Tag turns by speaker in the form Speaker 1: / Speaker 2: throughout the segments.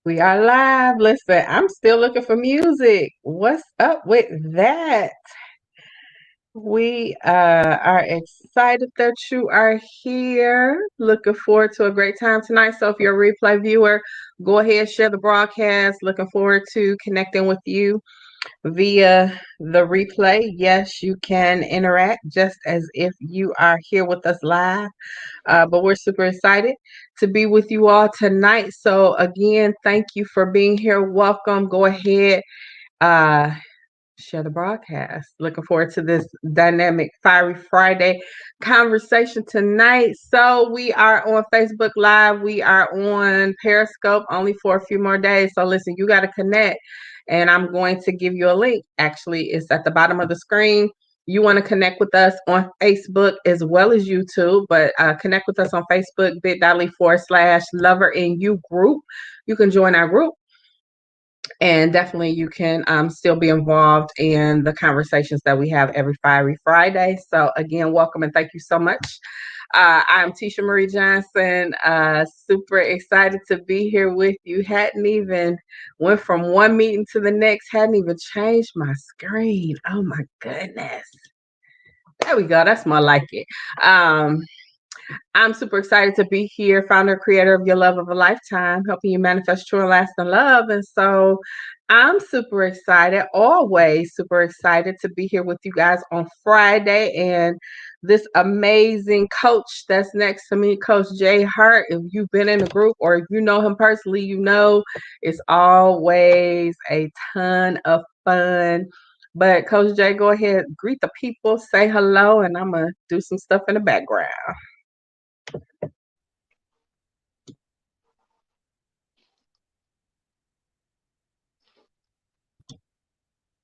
Speaker 1: We are live. Listen, I'm still looking for music. What's up with that? We are excited that you are here. Looking forward to a great time tonight. So, if you're a replay viewer, go ahead, share the broadcast. Looking forward to connecting with you via the replay. Yes, you can interact just as if you are here with us live. But we're super excited to be with you all tonight. So, again, thank you for being here. Welcome. Go ahead, uh, share the broadcast. Looking forward to this dynamic, fiery Friday conversation tonight. So, we are on Facebook Live, we are on Periscope only for a few more days. So, listen, you got to connect, and I'm going to give you a link. Actually, it's at the bottom of the screen. You want to connect with us on Facebook as well as YouTube, but connect with us on Facebook, bit.ly/lover in you group. You can join our group, and definitely you can still be involved in the conversations that we have every fiery Friday. So again, welcome and thank you so much. I'm Tisha Marie Johnson. Super excited to be here with you. Hadn't even went from one meeting to the next. Hadn't even changed my screen. Oh my goodness. There we go. That's more like it. Um, I'm super excited to be here, founder, creator of Your Love of a Lifetime, helping you manifest true and lasting love. And so I'm super excited, always super excited to be here with you guys on Friday. And this amazing coach that's next to me, Coach Jay Hart. If you've been in the group or if you know him personally, you know it's always a ton of fun. But Coach Jay, go ahead, greet the people, say hello, and I'm going to do some stuff in the background.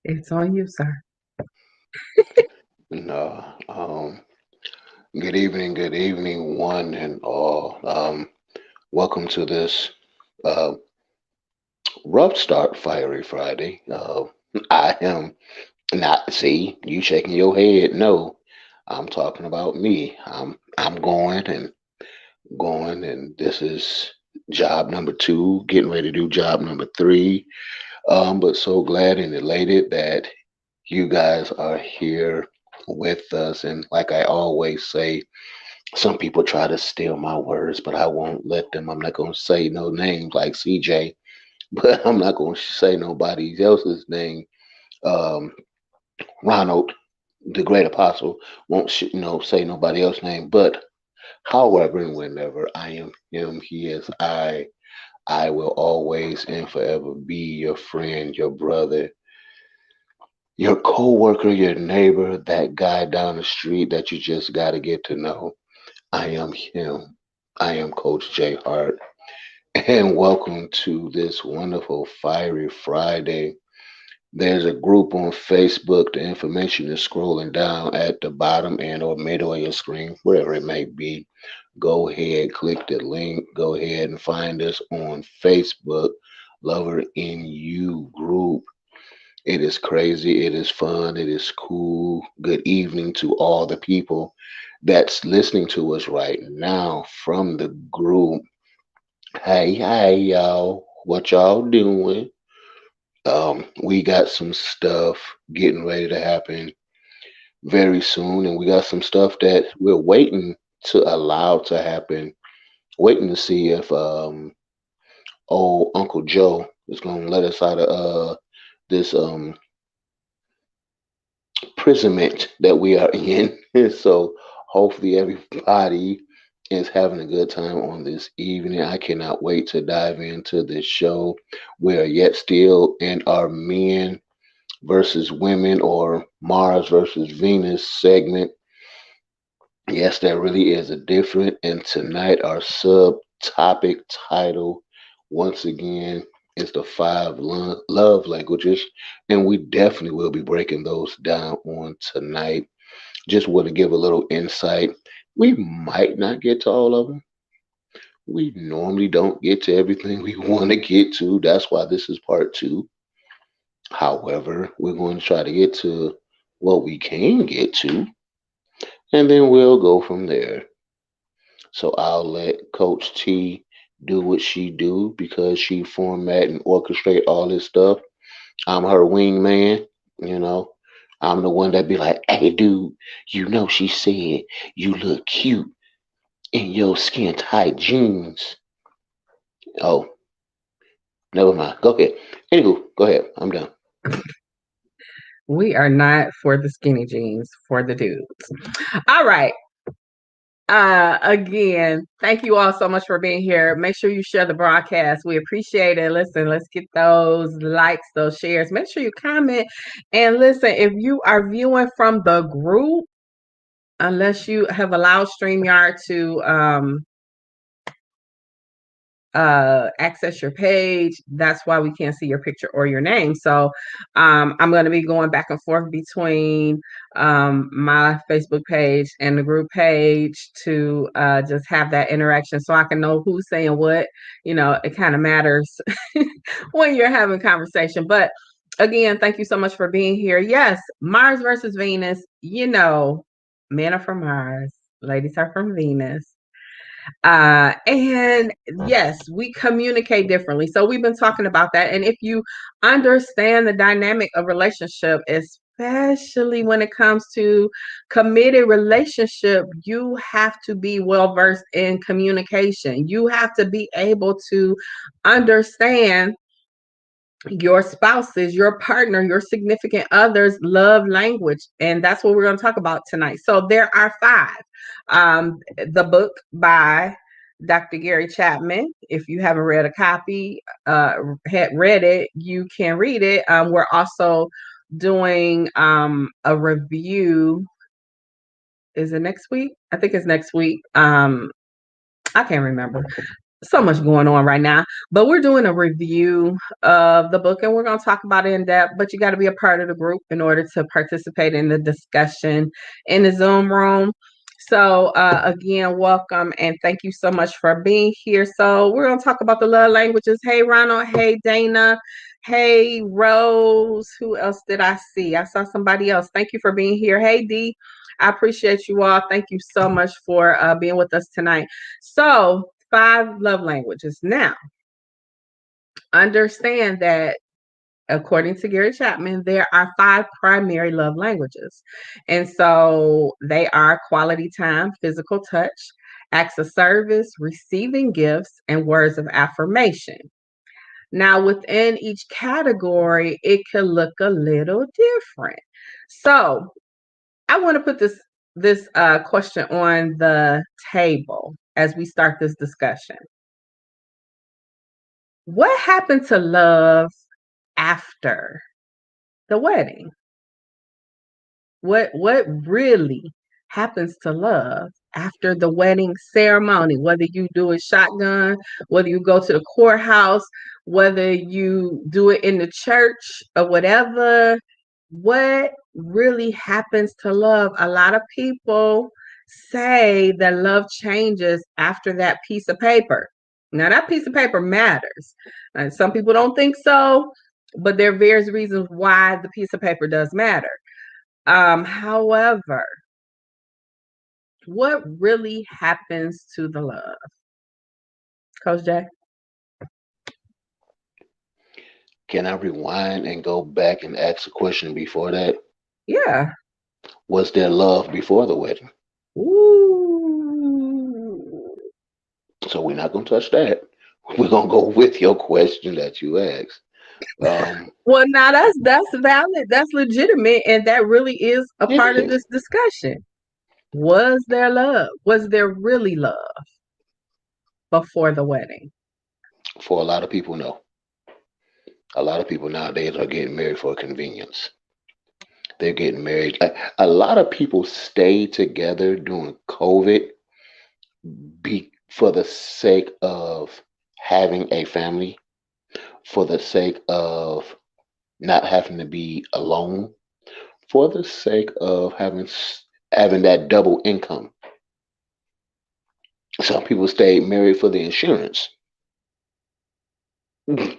Speaker 1: It's on you, sir.
Speaker 2: No. Good evening, one and all. Welcome to this uh, rough start, fiery Friday. I am not. See you shaking your head. No, I'm talking about me. I'm going, and this is job number two. Getting ready to do job number three. But so glad and elated that you guys are here with us. And like I always say, some people try to steal my words, but I won't let them. I'm not going to say no names like CJ, but I'm not going to say nobody else's name. Um, Ronald, the great apostle, won't say nobody else's name. But however and whenever I am him, he is I. I will always and forever be your friend, your brother, your coworker, your neighbor, that guy down the street that you just got to get to know. I am him. I am Coach J Hart, and welcome to this wonderful Fiery Friday. There's a group on Facebook. The information is scrolling down at the bottom and or middle of your screen, wherever it may be. Go ahead, click the link. Go ahead and find us on Facebook, Lover in You group. It is crazy. It is fun. It is cool. Good evening to all the people that's listening to us right now from the group. Hey, y'all. What y'all doing? We got some stuff getting ready to happen very soon, and we got some stuff that we're waiting to allow to happen. Waiting to see if old Uncle Joe is going to let us out of this imprisonment that we are in. So hopefully everybody is having a good time on this evening. I cannot wait to dive into this show. We are yet still in our men versus women or Mars versus Venus segment. Yes, there really is a difference. And tonight our subtopic title once again is the five love languages. And we definitely will be breaking those down on tonight. Just want to give a little insight. We might not get to all of them. We normally don't get to everything we want to get to. That's why this is part two. However, we're going to try to get to what we can get to, and then we'll go from there. So I'll let Coach T do what she do because she format and orchestrate all this stuff. I'm her wingman, you know. I'm the one that be like, hey dude, she said you look cute in your skin tight jeans. Oh, never mind. Go ahead. Anywho, go ahead. I'm done.
Speaker 1: We are not for the skinny jeans for the dudes. All right. Again, thank you all so much for being here. Make sure you share the broadcast. We appreciate it. Listen, let's get those likes, those shares. Make sure you comment. And listen, if you are viewing from the group, unless you have allowed StreamYard to access your page, that's why we can't see your picture or your name. So I'm going to be going back and forth between my Facebook page and the group page to just have that interaction so I can know who's saying what. It kind of matters when you're having conversation. But again, thank you so much for being here. Yes, Mars versus Venus. Men are from Mars, ladies are from Venus. And yes, we communicate differently. So we've been talking about that. And if you understand the dynamic of relationship, especially when it comes to committed relationship, you have to be well versed in communication. You have to be able to understand your spouses, your partner, your significant others love language. And that's what we're going to talk about tonight. So there are five. The book by Dr. Gary Chapman. If you haven't read a copy, had read it, you can read it. We're also doing a review. Is it next week? I think it's next week. I can't remember, so much going on right now, but we're doing a review of the book and we're going to talk about it in depth. But you got to be a part of the group in order to participate in the discussion in the Zoom room. So again, welcome and thank you so much for being here. So we're going to talk about the love languages. Hey Ronald, hey Dana, hey Rose. Who else did I see? I saw somebody else. Thank you for being here. Hey Dee, I appreciate you all. Thank you so much for being with us tonight. So five love languages. Now, understand that according to Gary Chapman, there are five primary love languages. And so they are quality time, physical touch, acts of service, receiving gifts, and words of affirmation. Now, within each category, it could look a little different. So I want to put this question on the table as we start this discussion. What happened to love after the wedding? What really happens to love after the wedding ceremony? Whether you do it shotgun, whether you go to the courthouse, whether you do it in the church or whatever, what really happens to love? A lot of people say that love changes after that piece of paper. Now, that piece of paper matters. And some people don't think so, but there are various reasons why the piece of paper does matter. However, what really happens to the love? Coach Jay?
Speaker 2: Can I rewind and go back and ask a question before that?
Speaker 1: Yeah.
Speaker 2: Was there love before the wedding?
Speaker 1: Ooh.
Speaker 2: So we're not going to touch that. We're going to go with your question that you asked.
Speaker 1: Well, now that's valid. That's legitimate, and that really is a
Speaker 2: It
Speaker 1: part of
Speaker 2: is.
Speaker 1: this discussion. Was there love? Was there really love before the wedding?
Speaker 2: For a lot of people, no. A lot of people nowadays are getting married for convenience. They're getting married. A lot of people stay together during COVID for the sake of having a family, for the sake of not having to be alone, for the sake of having that double income. Some people stay married for the insurance.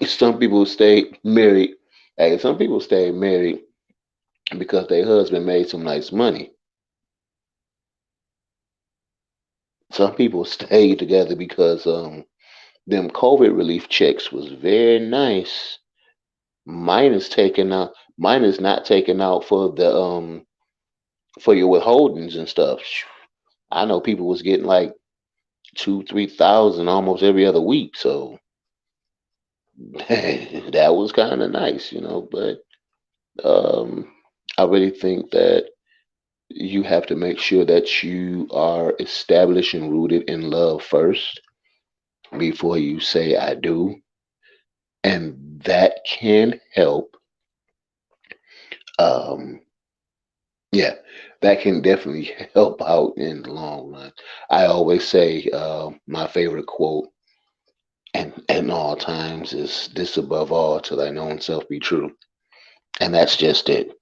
Speaker 2: Some people stay married. Hey, some people stay married because their husband made some nice money. Some people stay together because them COVID relief checks was very nice. Mine is taken out. Mine is not taken out for your withholdings and stuff. I know people was getting like 2, 3 thousand almost every other week, so that was kind of nice, you know. But um, I really think that you have to make sure that you are established and rooted in love first before you say I do, and that can help. Um, yeah, that can definitely help out in the long run. I always say my favorite quote and in all times is this above all till thy known self be true. And that's just it.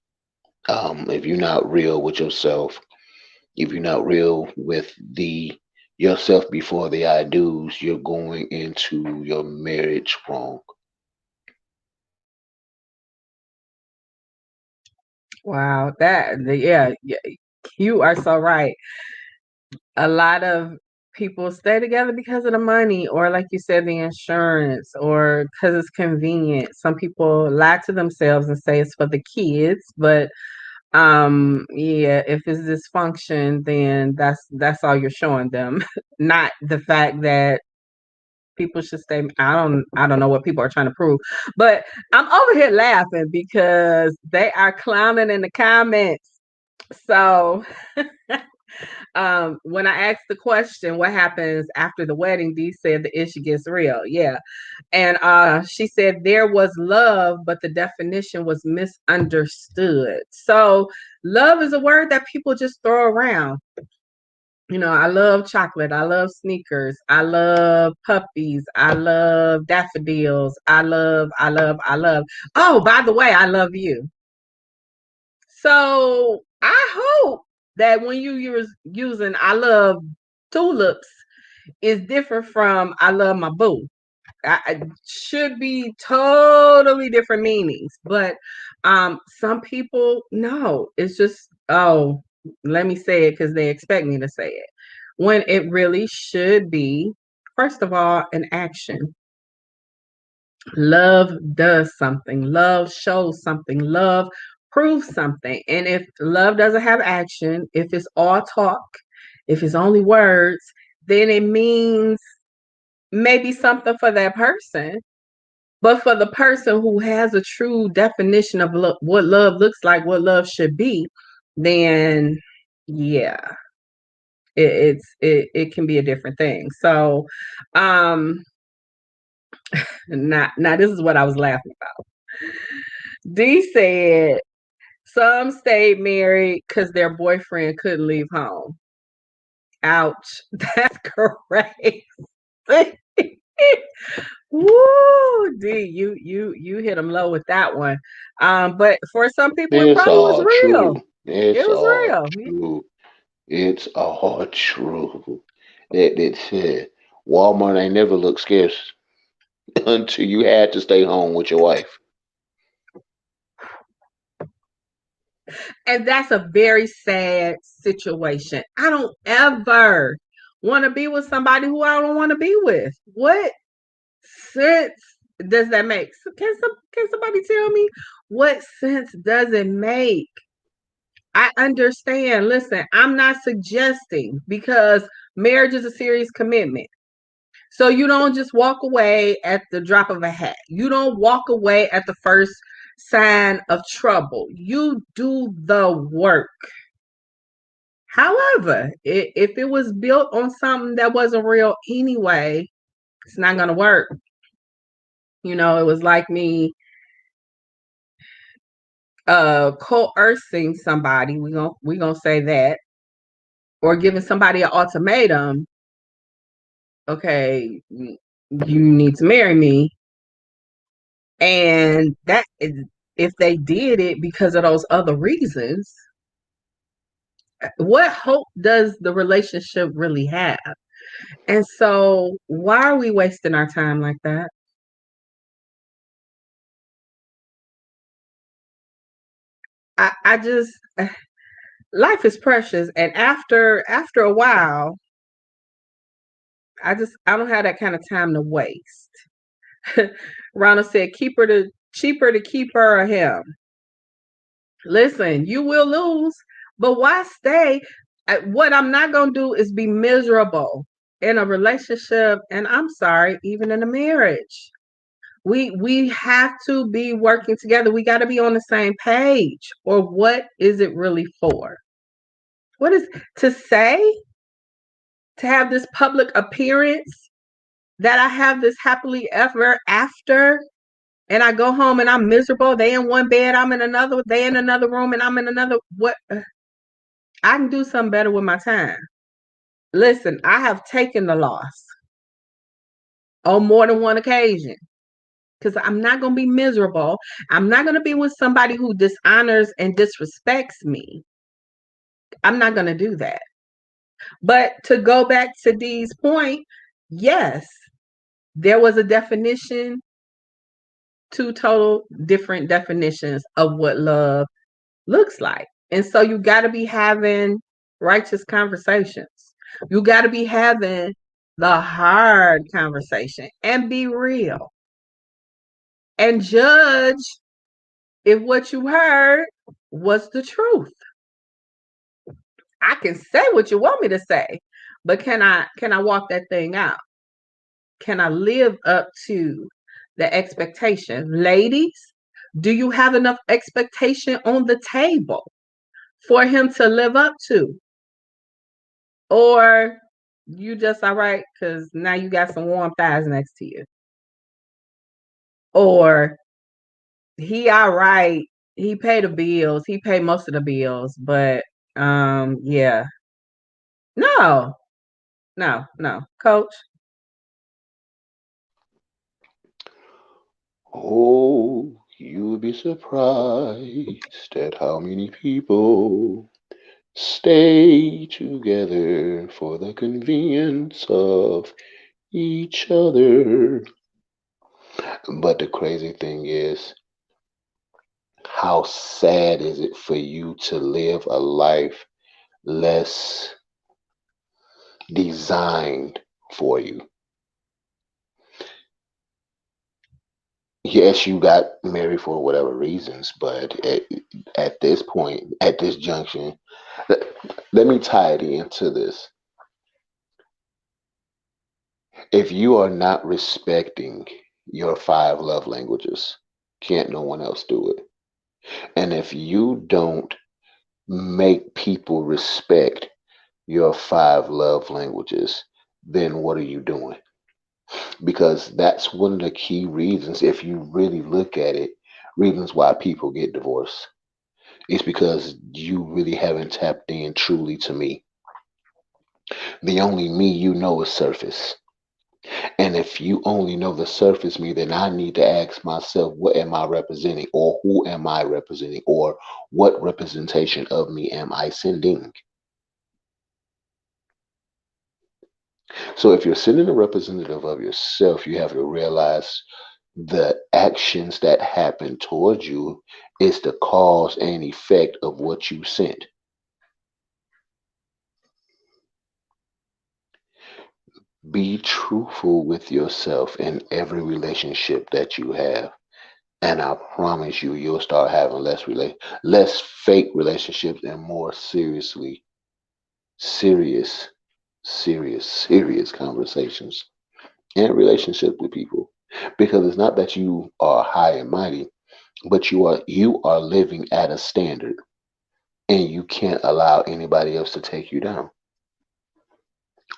Speaker 2: If you're not real with yourself, if you're not real with the yourself before the I do's, you're going into your marriage wrong.
Speaker 1: Wow, yeah, yeah, you are so right. A lot of people stay together because of the money, or like you said, the insurance, or because it's convenient. Some people lie to themselves and say it's for the kids, but yeah, if it's dysfunction, then that's all you're showing them, not the fact that people should stay. I don't know what people are trying to prove, but I'm over here laughing because they are clowning in the comments. So when I asked the question, what happens after the wedding, Dee said the issue gets real. Yeah. And she said there was love, but the definition was misunderstood. So love is a word that people just throw around. You know, I love chocolate. I love sneakers. I love puppies. I love daffodils. I love. Oh, by the way, I love you. So I hope that when you use using I love tulips is different from I love my boo. I should be totally different meanings, but some people no, it's just oh, let me say it because they expect me to say it when it really should be, first of all, an action. Love does something, love shows something, love proves something. And if love doesn't have action, if it's all talk, if it's only words, then it means maybe something for that person. But for the person who has a true definition of what love looks like, what love should be, then yeah, it can be a different thing. So, um, now this is what I was laughing about. D said some stayed married because their boyfriend couldn't leave home. Ouch, that's correct. Woo, D, you hit them low with that one. But for some people, it
Speaker 2: It's
Speaker 1: probably was
Speaker 2: all
Speaker 1: real.
Speaker 2: true.
Speaker 1: It
Speaker 2: It's
Speaker 1: was
Speaker 2: all
Speaker 1: real.
Speaker 2: true. It's all true. That said, Walmart ain't never looked scarce until you had to stay home with your wife.
Speaker 1: And that's a very sad situation. I don't ever want to be with somebody who I don't want to be with. What sense does that make? So can somebody tell me what sense does it make? I understand. Listen, I'm not suggesting because marriage is a serious commitment. So you don't just walk away at the drop of a hat. You don't walk away at the first sign of trouble. You do the work. However, if it was built on something that wasn't real anyway, it's not going to work. You know, it was like me coercing somebody, we gonna say that, or giving somebody an ultimatum, okay, you need to marry me. And that is, if they did it because of those other reasons, what hope does the relationship really have? And so why are we wasting our time like that? I just life is precious, and after a while I don't have that kind of time to waste. Ronald said, keep her to cheaper to keep her or him. Listen, you will lose, but why stay? What I'm not gonna do is be miserable in a relationship, and I'm sorry, even in a marriage. We have to be working together. We got to be on the same page. Or what is it really for? What is to say to have this public appearance that I have this happily ever after and I go home and I'm miserable. They in one bed, I'm in another, they in another room and I'm in another. What I can do something better with my time. Listen, I have taken the loss on more than one occasion because I'm not going to be miserable. I'm not going to be with somebody who dishonors and disrespects me. I'm not going to do that. But to go back to Dee's point, yes, there was a definition, two total different definitions of what love looks like. And so you got to be having righteous conversations. You got to be having the hard conversation and be real and judge if what you heard was the truth. I can say what you want me to say, but can I walk that thing out? Can I live up to the expectation? Ladies, do you have enough expectation on the table for him to live up to? Or you just all right because now you got some warm thighs next to you? Or he all right, he paid the bills, he paid most of the bills, but yeah. No, no. Coach.
Speaker 2: Oh, you would be surprised at how many people stay together for the convenience of each other. But the crazy thing is, how sad is it for you to live a life less designed for you? Yes, you got married for whatever reasons, but at this point, at this junction, let, let me tie it into this. If you are not respecting your five love languages, can't no one else do it? And if you don't make people respect your five love languages, then what are you doing? Because that's one of the key reasons, if you really look at it, reasons why people get divorced. It's because you really haven't tapped in truly to me. The only me you know is surface. And if you only know the surface me, then I need to ask myself, what am I representing? Or who am I representing? Or what representation of me am I sending? So if you're sending a representative of yourself, you have to realize the actions that happen towards you is the cause and effect of what you sent. Be truthful with yourself in every relationship that you have. And I promise you, you'll start having less fake relationships and more serious, serious conversations and relationships with people. Because it's not that you are high and mighty, but you are living at a standard, and you can't allow anybody else to take you down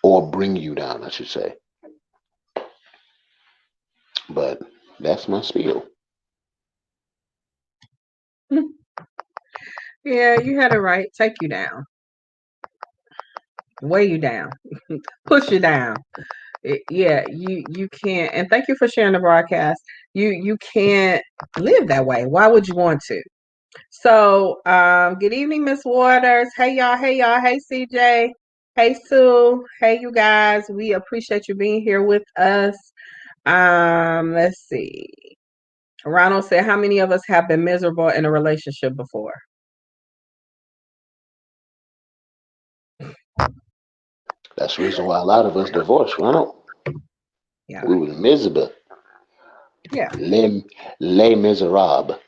Speaker 2: or bring you down, I should say. But that's my spiel.
Speaker 1: Yeah, you had it right. Take you down, weigh you down, push you down. Yeah, you can't. And thank you for sharing the broadcast. You can't live that way. Why would you want to? So, good evening, Miss Waters. Hey y'all. Hey y'all. Hey CJ. Hey Sue. Hey you guys. We appreciate you being here with us. Let's see. Ronald said, "How many of us have been miserable in a relationship before?"
Speaker 2: That's the reason why a lot of us divorced. Ronald,
Speaker 1: Yeah.
Speaker 2: we was miserable,
Speaker 1: Yeah.
Speaker 2: les, les miserables.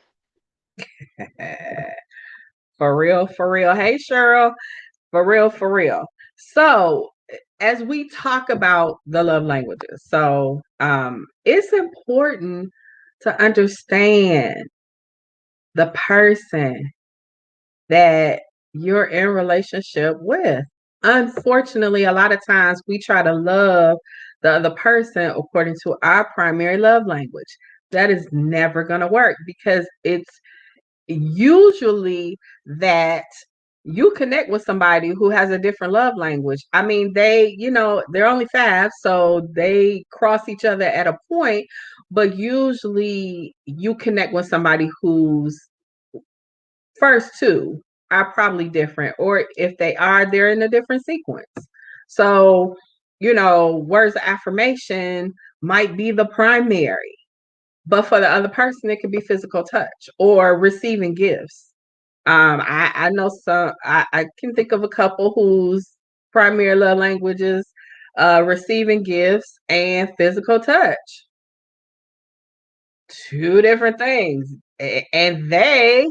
Speaker 1: For real, for real. Hey, Cheryl. For real, for real. So, as we talk about the love languages, it's important to understand the person that you're in relationship with. Unfortunately, a lot of times we try to love the other person according to our primary love language. That is never going to work because it's usually that you connect with somebody who has a different love language. I mean, they're only five, so they cross each other at a point, but usually you connect with somebody whose first two are probably different, or if they are, they're in a different sequence. So, words of affirmation might be the primary, but for the other person, it could be physical touch or receiving gifts. I know I can think of a couple whose primary love languages receiving gifts and physical touch. Two different things. And they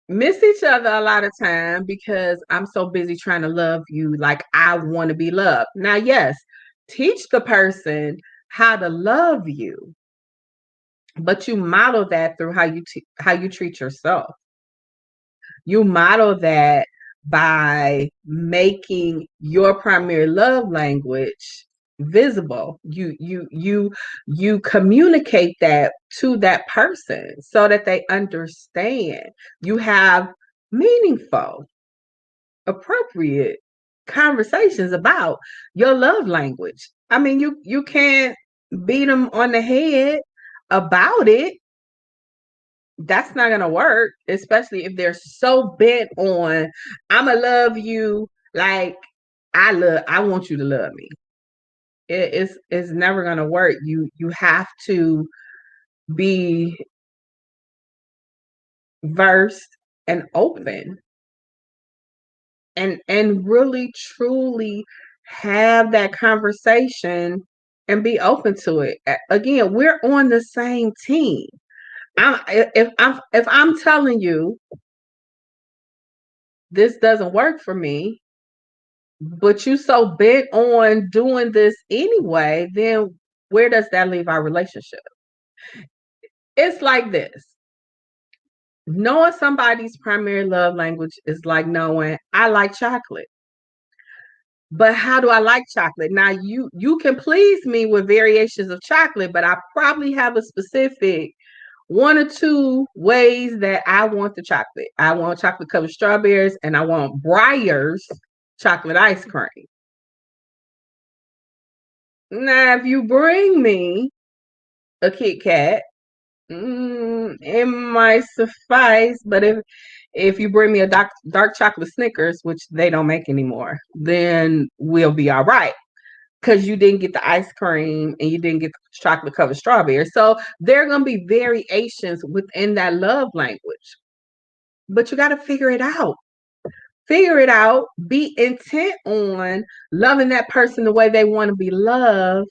Speaker 1: miss each other a lot of time because I'm so busy trying to love you like I want to be loved. Now, yes, teach the person how to love you, but you model that through how you treat yourself. You model that by making your primary love language visible. You communicate that to that person so that they understand. You have meaningful, appropriate conversations about your love language. I mean, you can't beat them on the head about it. That's not gonna work, especially if they're so bent on I'ma love you like I want you to love me. It's never gonna work. You have to be versed and open and really truly have that conversation and be open to it. Again, we're on the same team. If I'm telling you this doesn't work for me, but you so bent on doing this anyway, then where does that leave our relationship? It's like this. Knowing somebody's primary love language is like knowing I like chocolate. But how do I like chocolate? Now you can please me with variations of chocolate, but I probably have a specific one or two ways that I want the chocolate. I want chocolate covered strawberries and I want Breyer's chocolate ice cream. Now, if you bring me a Kit Kat, it might suffice. But if you bring me a dark chocolate Snickers, which they don't make anymore, then we'll be all right because you didn't get the ice cream and you didn't get the chocolate covered strawberry. So there are going to be variations within that love language, but you got to figure it out. Figure it out. Be intent on loving that person the way they want to be loved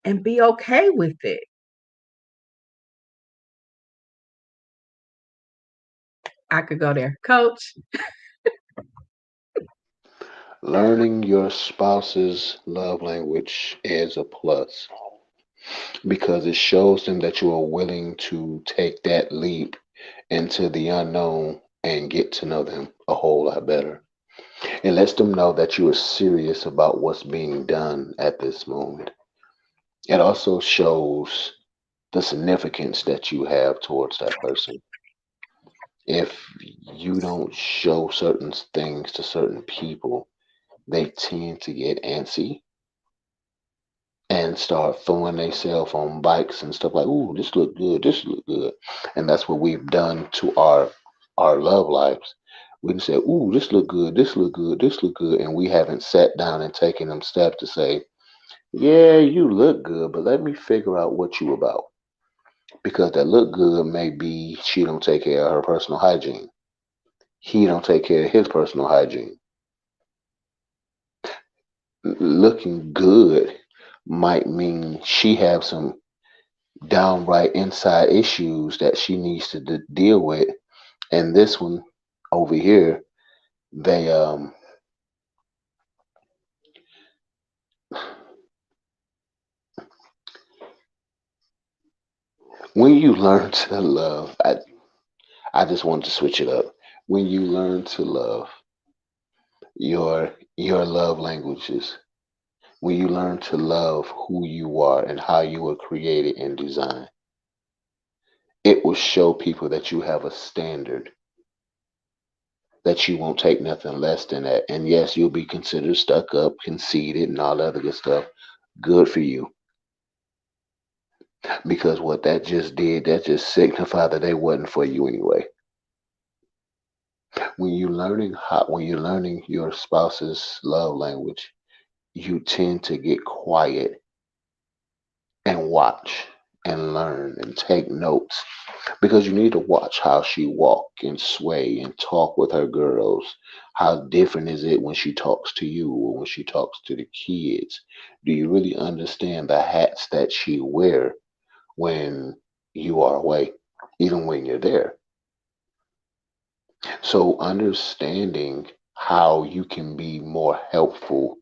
Speaker 1: and be okay with it. I could go there. Coach.
Speaker 2: Learning your spouse's love language is a plus because it shows them that you are willing to take that leap into the unknown and get to know them a whole lot better. It lets them know that you are serious about what's being done at this moment. It also shows the significance that you have towards that person. If you don't show certain things to certain people, they tend to get antsy and start throwing themselves on bikes and stuff like, "Ooh, this look good, this look good," and that's what we've done to our love lives. We can say, "Ooh, this look good, this look good, this look good," and we haven't sat down and taken them steps to say, "Yeah, you look good, but let me figure out what you about." Because that look good may be she don't take care of her personal hygiene. He don't take care of his personal hygiene. looking good might mean she have some downright inside issues that she needs to deal with. And this one over here, they when you learn to love, I just want to switch it up. When you learn to love your love languages, when you learn to love who you are and how you were created and designed, it will show people that you have a standard, that you won't take nothing less than that. And yes, you'll be considered stuck up, conceited, and all that other good stuff. Good for you. Because what that just did, that just signified that they wasn't for you anyway. When you're learning your spouse's love language, you tend to get quiet and watch and learn and take notes, because you need to watch how she walk and sway and talk with her girls. How different is it when she talks to you or when she talks to the kids? Do you really understand the hats that she wear when you are away, even when you're there? So understanding how you can be more helpful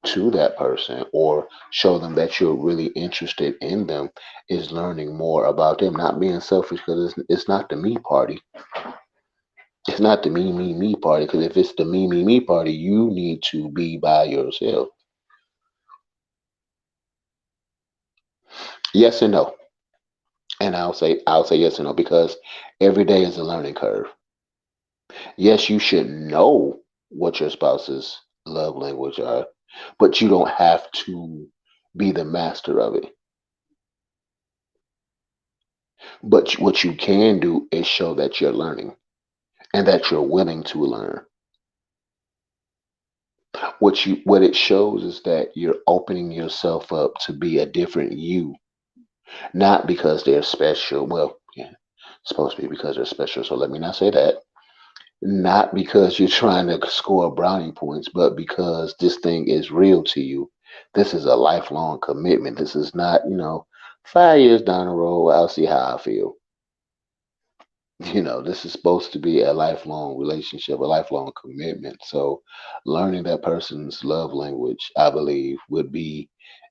Speaker 2: to that person or show them that you're really interested in them is learning more about them, not being selfish, because it's not the me party. It's not the me party, because if it's the me party, you need to be by yourself. Yes and no. And I'll say yes and no, because every day is a learning curve. Yes, you should know what your spouse's love language are, but you don't have to be the master of it. But what you can do is show that you're learning and that you're willing to learn. What it shows is that you're opening yourself up to be a different you, not because they're special. Well, yeah, it's supposed to be because they're special, so let me not say that. Not because you're trying to score brownie points, but because this thing is real to you. This is a lifelong commitment. This is not, 5 years down the road, I'll see how I feel. This is supposed to be a lifelong relationship, a lifelong commitment. So learning that person's love language, I believe, would be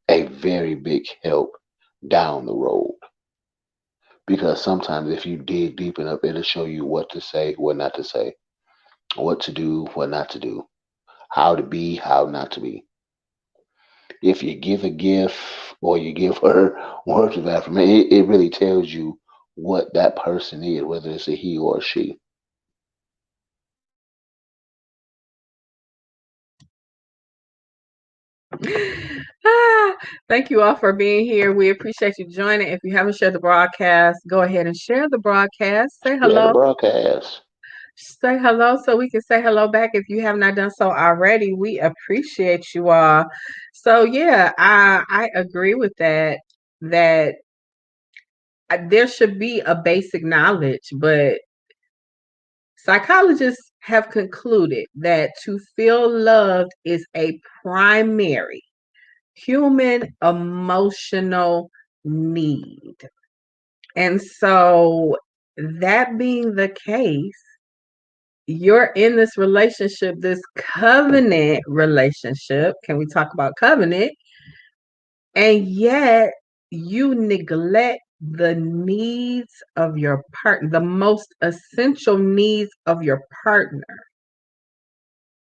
Speaker 2: a very big help down the road. Because sometimes if you dig deep enough, it'll show you what to say, what not to say, what to do, what not to do, how to be, how not to be. If you give a gift or you give her words of affirmation, it really tells you what that person is, whether it's a he or a she.
Speaker 1: Ah, thank you all for being here. We appreciate you joining. If you haven't shared the broadcast, go ahead and share the broadcast. Say
Speaker 2: Yeah, the
Speaker 1: hello.
Speaker 2: broadcast.
Speaker 1: Say hello so we can say hello back if you have not done so already. We appreciate you all. So yeah, I agree with that that there should be a basic knowledge, but psychologists have concluded that to feel loved is a primary human emotional need. And so, that being the case, you're in this relationship, this covenant relationship. Can we talk about covenant? And yet, you neglect the needs of your partner, the most essential needs of your partner.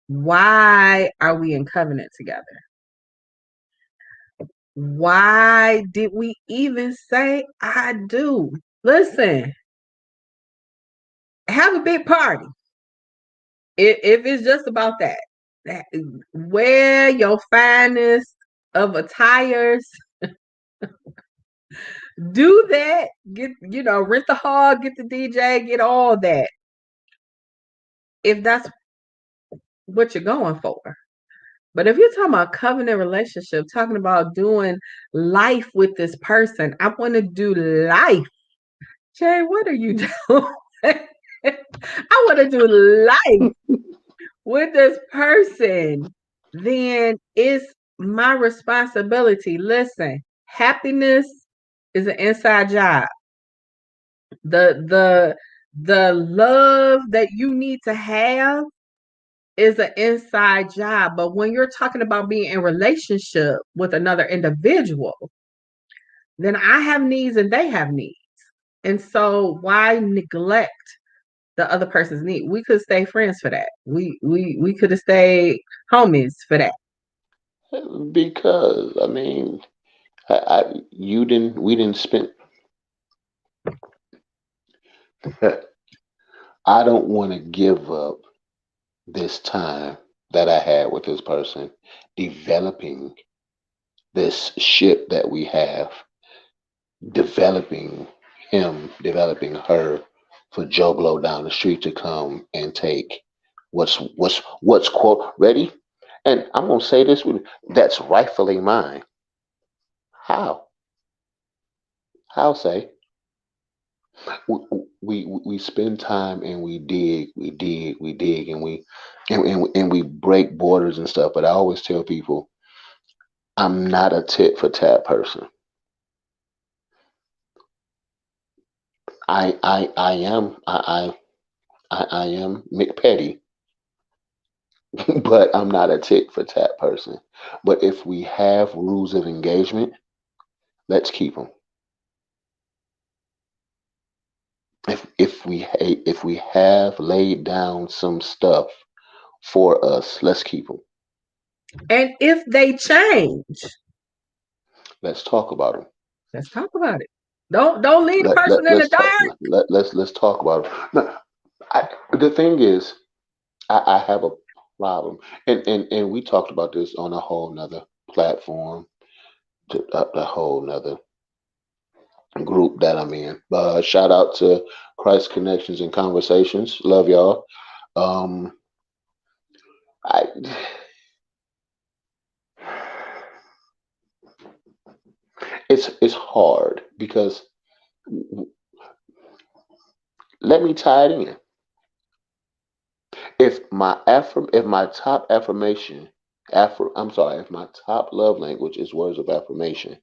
Speaker 1: Why are we in covenant together? Why did we even say I do? Listen, have a big party. If it's just about that, wear your finest of attires, do that, rent the hall, get the DJ, get all that. If that's what you're going for. But if you're talking about covenant relationship, talking about doing life with this person, I want to do life. Jay, what are you doing? I want to do life with this person. then it's my responsibility. Listen, happiness is an inside job. The the love that you need to have is an inside job. But when you're talking about being in relationship with another individual, then I have needs and they have needs. And so why neglect the other person's need? We could stay friends for that. We could have stayed homies for that.
Speaker 2: Because I mean, you didn't. We didn't spend. I don't want to give up this time that I had with this person, developing this ship that we have, developing developing her, for Joe Blow down the street to come and take what's quote ready. And I'm gonna say this with that's rightfully mine. How? How say? We spend time and we dig, and we break borders and stuff. But I always tell people I'm not a tit for tat person. I am I am McPetty, but I'm not a tit for tat person. But if we have rules of engagement, let's keep them. If we have laid down some stuff for us, let's keep them.
Speaker 1: And if they change,
Speaker 2: Let's talk about them.
Speaker 1: let's talk about it. Don't leave the person in the dark.
Speaker 2: Let's talk about it. No, the thing is, I have a problem, and we talked about this on a whole nother platform, a whole nother group that I'm in. Shout out to Christ Connections and Conversations. Love y'all. Um, I it's hard because let me tie it in. If my top affirmation, I'm sorry, if my top love language is words of affirmation,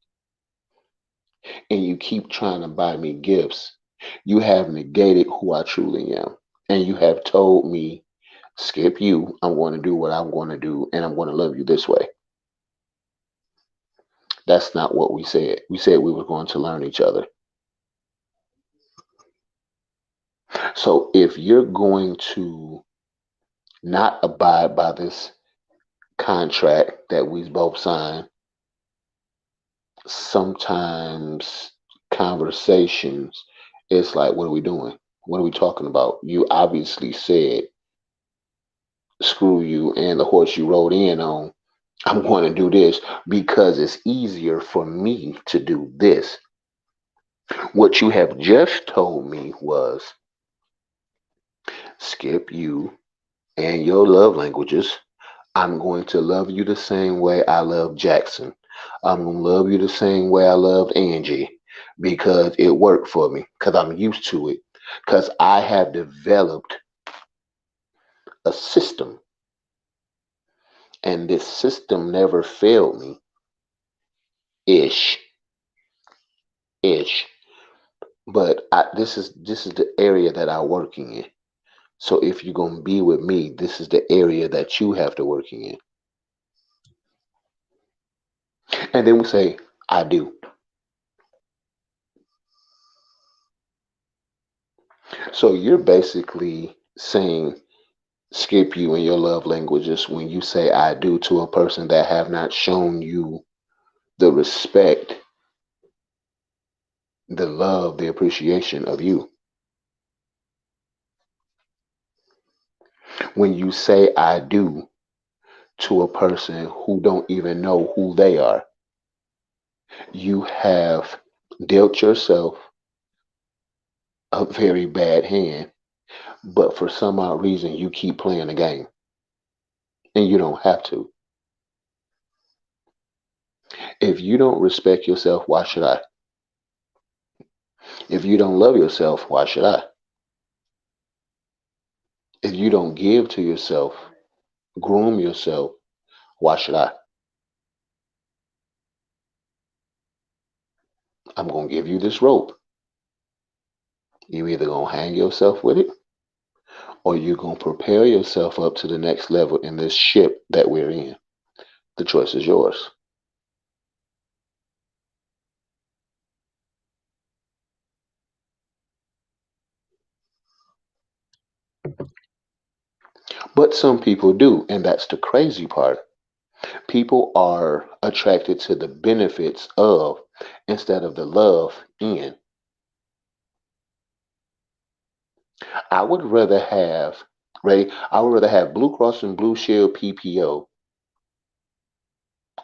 Speaker 2: and you keep trying to buy me gifts, you have negated who I truly am, and you have told me, skip you, I'm going to do what I'm going to do, and I'm going to love you this way. That's not what we said. We said we were going to learn each other. So if you're going to not abide by this contract that we both signed, sometimes conversations, it's like, what are we doing? What are we talking about? You obviously said, screw you and the horse you rode in on. I'm going to do this because it's easier for me to do this. What you have just told me was, skip you and your love languages. I'm going to love you the same way I love Jackson. I'm going to love you the same way I loved Angie because it worked for me, because I'm used to it, because I have developed a system, and this system never failed me. Ish, ish. But this is the area that I working in. So if you're gonna be with me, this is the area that you have to working in. And then we say, I do. So you're basically saying, skip you in your love languages when you say I do to a person that have not shown you the respect, the love, the appreciation of you. When you say I do to a person who don't even know who they are, you have dealt yourself a very bad hand, but for some odd reason you keep playing the game, and you don't have to. If you don't respect yourself, why should I? If you don't love yourself, why should I? If you don't give to yourself, groom yourself, Why should I? I'm going to give you this rope. You either going to hang yourself with it or you're going to prepare yourself up to the next level in this ship that we're in. The choice is yours. But some people do, and that's the crazy part. People are attracted to the benefits of instead of the love in. I would rather have, Ray, I would rather have Blue Cross and Blue Shield PPO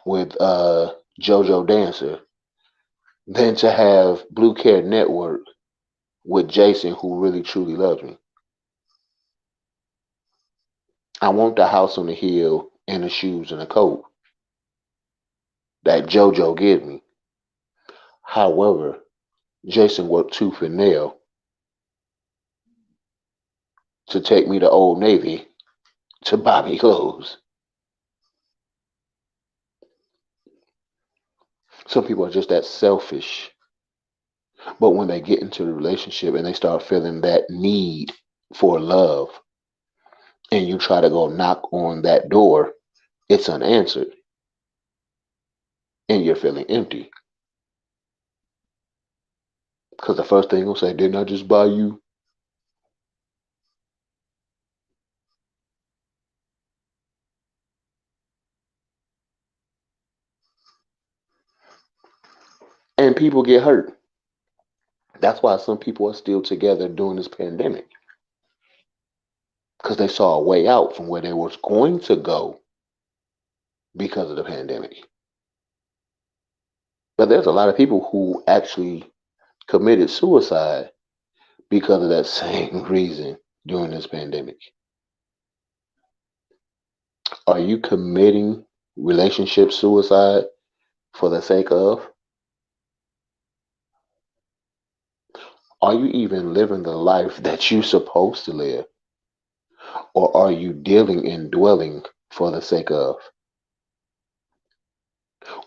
Speaker 2: with JoJo Dancer than to have Blue Care Network with Jason, who really truly loves me. I want the house on the hill and the shoes and the coat that JoJo gives me. However, Jason worked tooth and nail to take me to Old Navy to buy me clothes. Some people are just that selfish. But when they get into the relationship and they start feeling that need for love, and you try to go knock on that door, it's unanswered, and you're feeling empty. Because the first thing will say, didn't I just buy you? And people get hurt. That's why some people are still together during this pandemic. Because they saw a way out from where they was going to go because of the pandemic. But there's a lot of people who actually committed suicide because of that same reason during this pandemic. Are you committing relationship suicide for the sake of? Are you even living the life that you're supposed to live? Or are you dealing and dwelling for the sake of?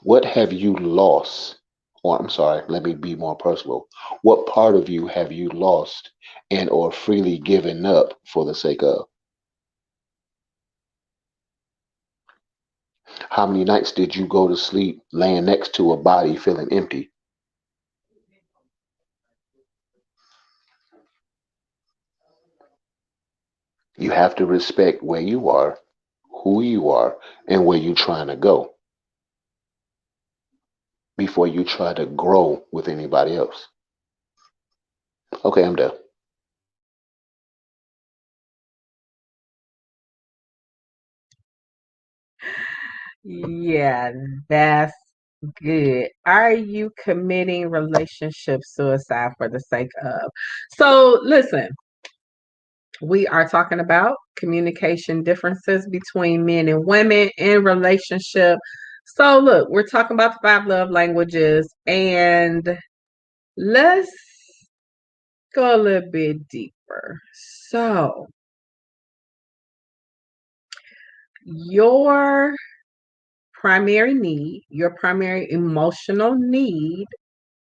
Speaker 2: What have you lost? Or I'm sorry, let me be more personal. What part of you have you lost and or freely given up for the sake of? How many nights did you go to sleep laying next to a body feeling empty? You have to respect where you are, who you are, and where you're trying to go before you try to grow with anybody else. Okay, I'm done.
Speaker 1: Yeah, that's good. Are you committing relationship suicide for the sake of? So, listen, we are talking about communication differences between men and women in relationship. So, look, we're talking about the five love languages, and let's go a little bit deeper. So, your primary need, your primary emotional need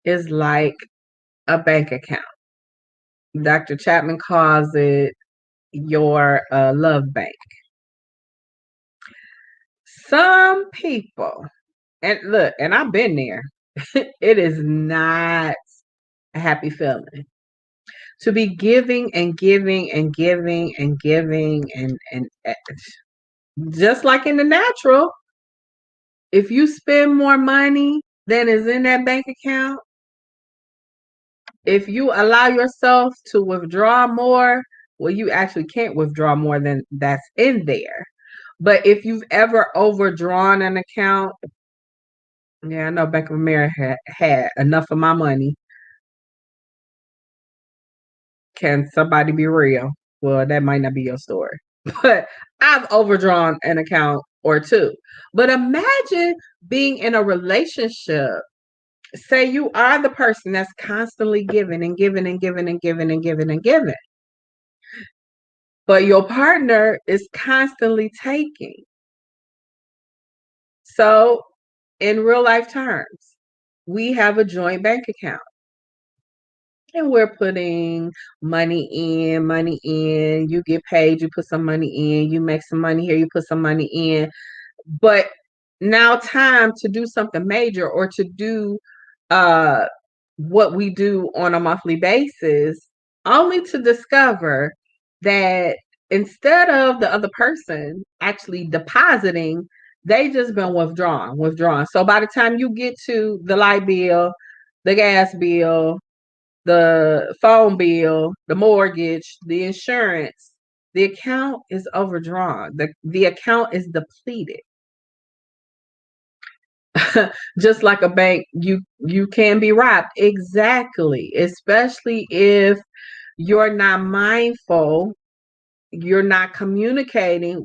Speaker 1: is like a bank account. Dr. Chapman calls it your love bank. Some people, and look, and I've been there, it is not a happy feeling to be giving and giving and giving and giving and just like in the natural, if you spend more money than is in that bank account, if you allow yourself to withdraw more, well, you actually can't withdraw more than that's in there. But if you've ever overdrawn an account, yeah, I know Bank of America had enough of my money. Can somebody be real? Well, that might not be your story, but I've overdrawn an account or two. But imagine being in a relationship. Say you are the person that's constantly giving and giving and giving and giving and giving and giving, but your partner is constantly taking. So, in real life terms, we have a joint bank account and we're putting money in. You get paid, you put some money in, you make some money here, you put some money in. But now, time to do something major or to do uh, what we do on a monthly basis, only to discover that instead of the other person actually depositing, they just been withdrawn. So by the time you get to the light bill, the gas bill, the phone bill, the mortgage, the insurance, the account is overdrawn. The account is depleted. Just like a bank, you can be robbed. Exactly. Especially if you're not mindful, you're not communicating.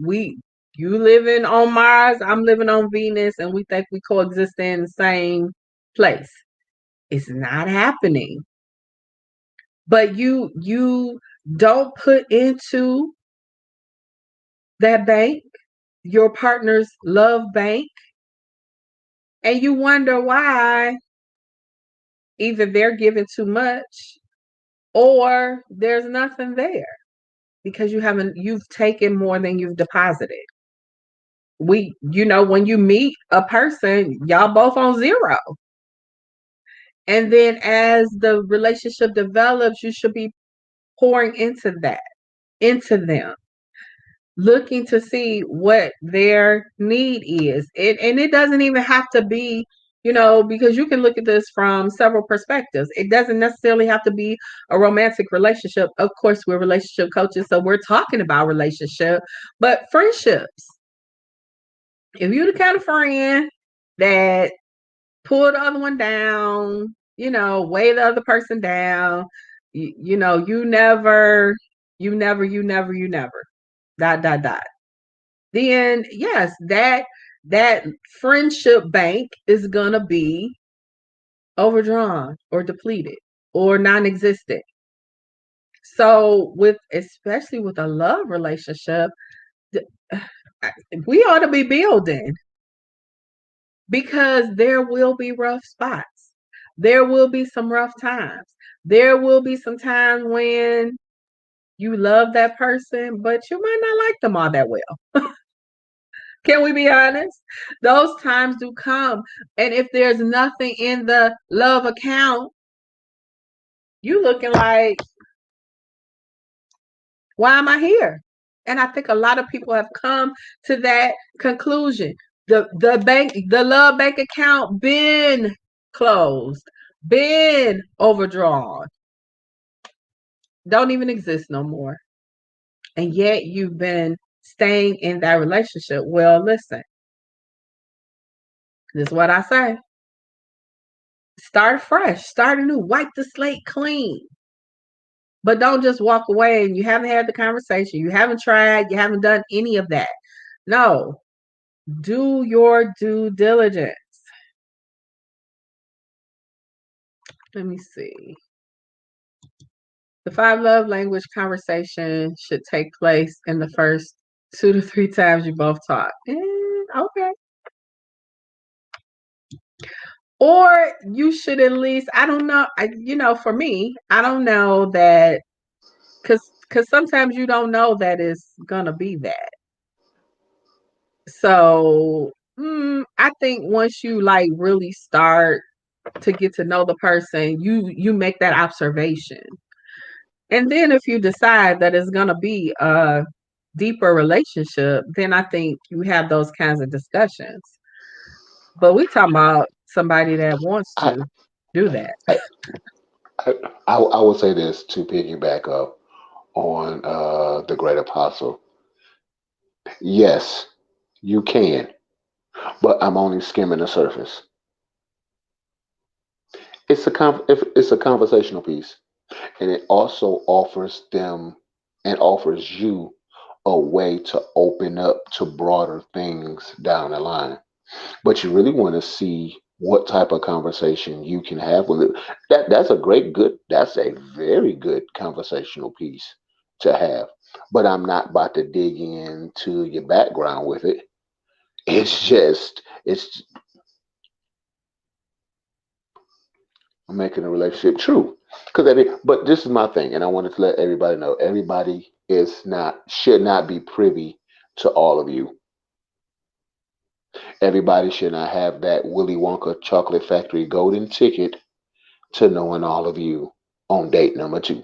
Speaker 1: You living on Mars, I'm living on Venus, and we think we coexist in the same place. It's not happening. But you don't put into that bank your partner's love bank, and you wonder why either they're giving too much or there's nothing there because you've taken more than you've deposited. When you meet a person, y'all both on zero. And then as the relationship develops, you should be pouring into them, looking to see what their need is. And it doesn't even have to be, because you can look at this from several perspectives. It doesn't necessarily have to be a romantic relationship. Of course, we're relationship coaches, so we're talking about relationship, but friendships. If you're the kind of friend that pull the other one down, weigh the other person down, you never, dot, dot, dot. Then yes, that friendship bank is gonna be overdrawn or depleted or non-existent. So especially with a love relationship, we ought to be building because there will be rough spots. There will be some rough times. There will be some times when you love that person, but you might not like them all that well. Can we be honest? Those times do come. And if there's nothing in the love account, you looking like, why am I here? And I think a lot of people have come to that conclusion. The love bank account been closed, been overdrawn, don't even exist no more. And yet you've been staying in that relationship. Well, listen, this is what I say. Start fresh, start anew, wipe the slate clean. But don't just walk away and you haven't had the conversation, you haven't tried, you haven't done any of that. No, do your due diligence. Let me see. The 5 love language conversation should take place in the first 2 to 3 times you both talk. Okay. Or you should at least, I don't know, for me, I don't know that, because sometimes you don't know that it's gonna be that. So I think once you like really start to get to know the person, you make that observation. And then if you decide that it's gonna be a deeper relationship, then I think you have those kinds of discussions. But we talking about somebody that wants
Speaker 2: I,
Speaker 1: to do that.
Speaker 2: I, I will say this to piggyback up on the great apostle. Yes, you can, but I'm only skimming the surface. If it's a conversational piece, and it also offers them and offers you a way to open up to broader things down the line. But you really want to see what type of conversation you can have with it. That's a very good conversational piece to have. But I'm not about to dig into your background with it. It's just it's making a relationship true. But this is my thing, and I wanted to let everybody know: everybody is not should not be privy to all of you. Everybody should not have that Willy Wonka chocolate factory golden ticket to knowing all of you on date number two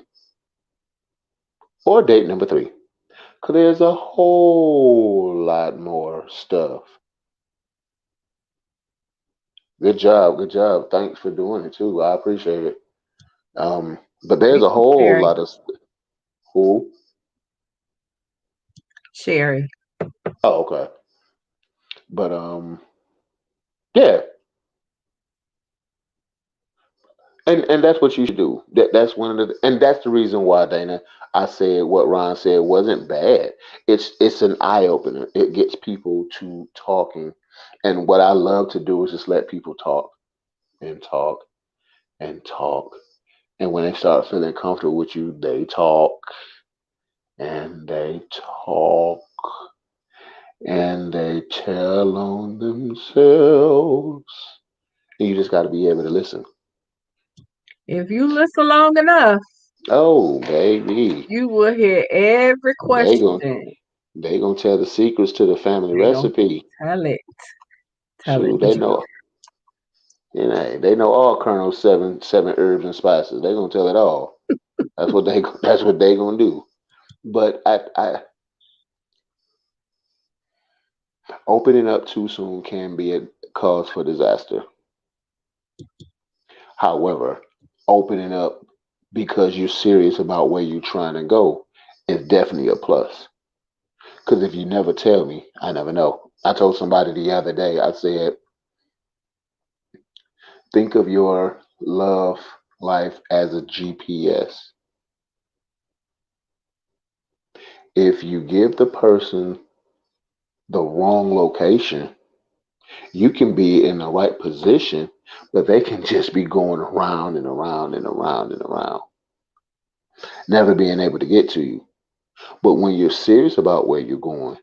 Speaker 2: or date number three. Because there's a whole lot more stuff. Good job, good job. Thanks for doing it too. I appreciate it. But there's
Speaker 1: Thank
Speaker 2: a
Speaker 1: you,
Speaker 2: whole
Speaker 1: Sherry.
Speaker 2: lot of who.
Speaker 1: Sherry.
Speaker 2: Oh, okay. But yeah, and that's what you should do. That's one of the and that's the reason why, Dana, I said what Ron said wasn't bad. It's an eye opener. It gets people to talking, and what I love to do is just let people talk and talk and talk. And when they start feeling comfortable with you, they talk and they talk and they tell on themselves. And you just got to be able to listen.
Speaker 1: If you listen long enough,
Speaker 2: Oh, baby,
Speaker 1: you will hear every
Speaker 2: they gon'
Speaker 1: question.
Speaker 2: they gonna tell the secrets to the family
Speaker 1: They gonna
Speaker 2: recipe.
Speaker 1: tell it, tell it.
Speaker 2: Shoot,
Speaker 1: But
Speaker 2: they
Speaker 1: you,
Speaker 2: know. You know, they know all Colonel's seven herbs and spices. They gonna tell it all. That's what they gonna do. But I opening up too soon can be a cause for disaster. However, opening up because you're serious about where you're trying to go is definitely a plus. Because if you never tell me, I never know. I told somebody the other day, I said, think of your love life as a GPS. If you give the person the wrong location, you can be in the right position, but they can just be going around and around and around and around, never being able to get to you. But when you're serious about where you're going,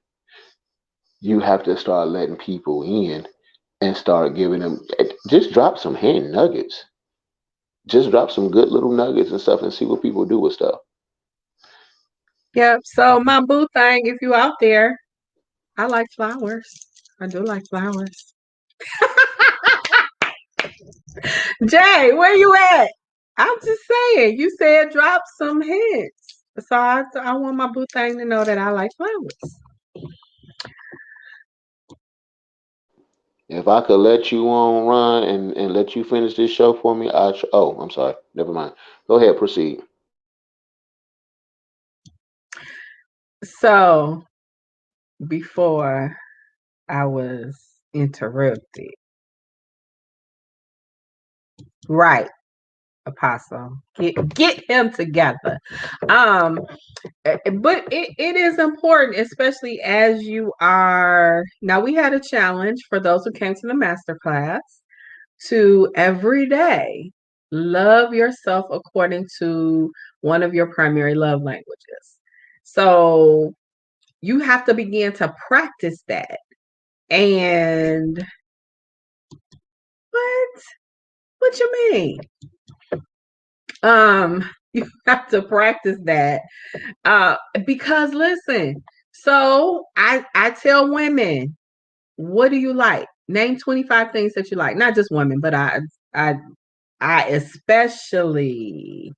Speaker 2: you have to start letting people in and start giving them just drop some hand nuggets. Just drop some good little nuggets and stuff and see what people do with stuff.
Speaker 1: yep. So my boo thing, if you out there, I like flowers. I do like flowers. Jay, where you at? I'm just saying. You said drop some hints. So I want my boo thing to know that I like flowers.
Speaker 2: If I could let you on run and let you finish this show for me, oh, I'm sorry. Never mind. Go ahead, proceed.
Speaker 1: So before I was interrupted, right, Apostle, get him together. Um, but it is important, especially as you are now. We had a challenge for those who came to the master class to every day love yourself according to one of your primary love languages. So you have to begin to practice that. And what? What you mean? You have to practice that. Uh, because listen, so I tell women, what do you like? Name 25 things that you like. Not just women, but I I especially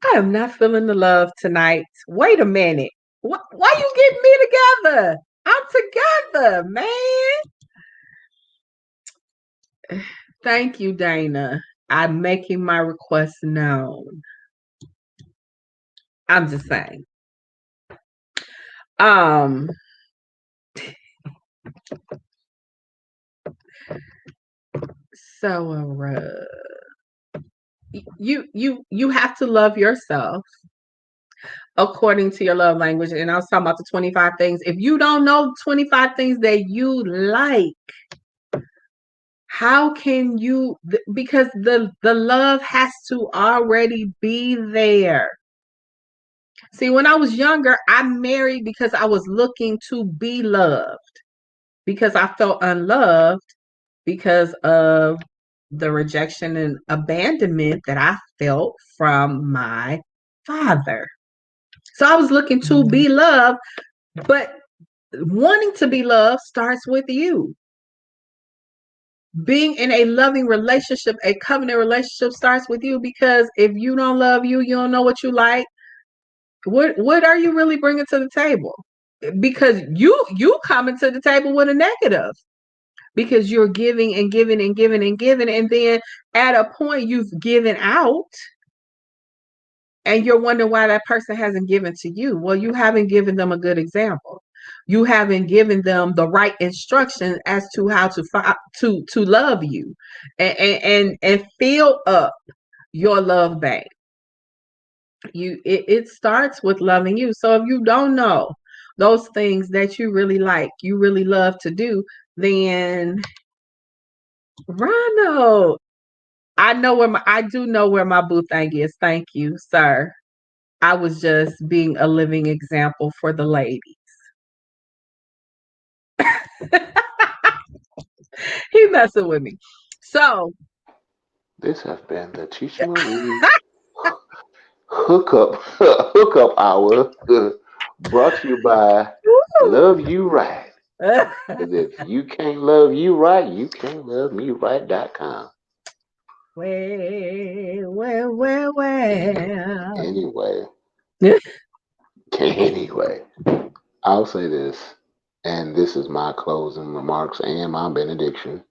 Speaker 1: I am not feeling the love tonight. Wait a minute. Why you getting me together? I'm together, man. Thank you, Dana. I'm making my request known. I'm just saying. Um, so you have to love yourself according to your love language. And I was talking about the 25 things. If you don't know 25 things that you like, how can you because the love has to already be there. See, when I was younger, I married because I was looking to be loved, because I felt unloved because of the rejection and abandonment that I felt from my father. So I was looking to be loved, but wanting to be loved starts with you. Being in a loving relationship, a covenant relationship starts with you, because if you don't love you, you don't know what you like. What are you really bringing to the table? Because you coming to the table with a negative, because you're giving and giving and giving and giving, and then at a point you've given out, and you're wondering why that person hasn't given to you. Well, you haven't given them a good example. You haven't given them the right instruction as to how to love you, and fill up your love bank. It starts with loving you. So if you don't know those things that you really like, you really love to do, then Ronald, I do know where my boo thing is. Thank you, sir. I was just being a living example for the lady. He messing with me. So
Speaker 2: This has been the Tisha Marie hookup hookup hour, brought to you by Love You Right. Because if you can't love you right, you can't love me right.com.
Speaker 1: well.
Speaker 2: Anyway, anyway, I'll say this, and this is my closing remarks and my benediction.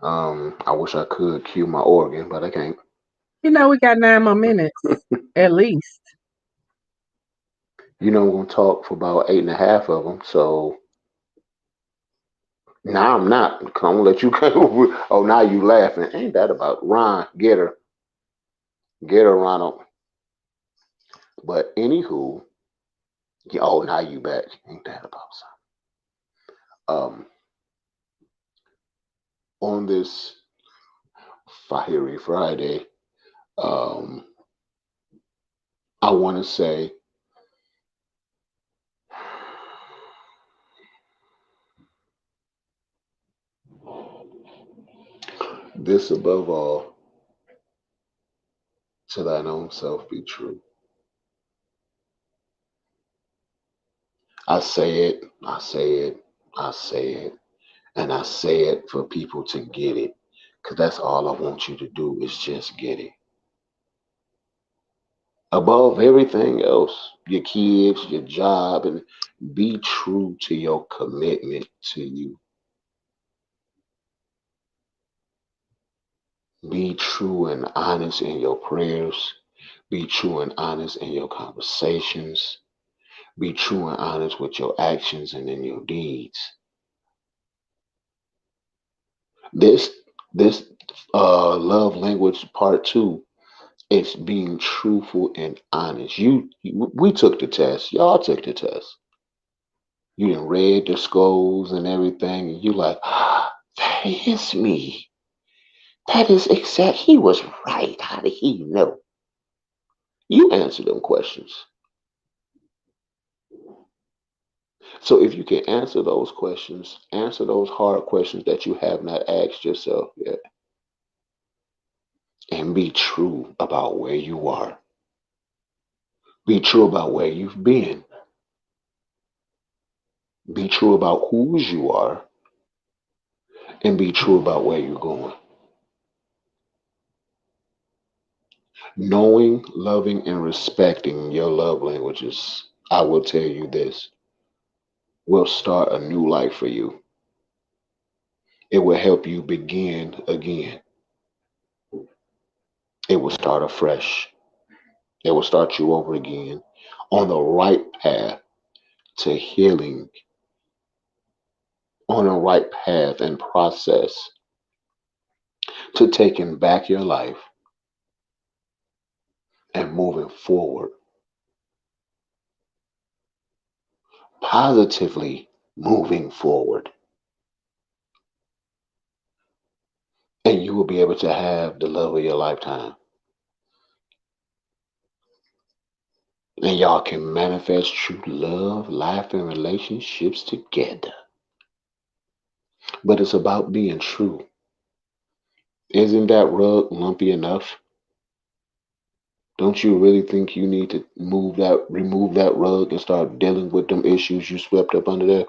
Speaker 2: I wish I could cue my organ, but I can't.
Speaker 1: We got 9 more minutes at least.
Speaker 2: You know, I'm gonna talk for about eight and a half of them. So now I'm not. I'm gonna let you go. Oh, now you laughing? Ain't that about Ron? Get her, Ronald. But anywho, yeah, oh, now you back. Ain't that about something? On this fiery Friday, um, I want to say this above all: to thine own self be true. I say it, I say it, I say it, and I say it for people to get it. Because that's all I want you to do is just get it. Above everything else, your kids, your job, and be true to your commitment to you. Be true and honest in your prayers. Be true and honest in your conversations. Be true and honest with your actions and in your deeds. This this love language part two, it's being truthful and honest. We took the test. Y'all took the test. You done read the scrolls and everything, and you like, that is me. That is exact. He was right. How did he know? You answer them questions. So if you can answer those questions, answer those hard questions that you have not asked yourself yet, and be true about where you are. Be true about where you've been. Be true about whose you are, and be true about where you're going. Knowing, loving, and respecting your love languages, I will tell you this, will start a new life for you. It will help you begin again. It will start afresh. It will start you over again on the right path to healing, on a right path and process to taking back your life and moving forward, positively moving forward. And you will be able to have the love of your lifetime. And y'all can manifest true love, life, and relationships together. But it's about being true. Isn't that rug lumpy enough? Don't you really think you need to remove that rug and start dealing with them issues you swept up under there?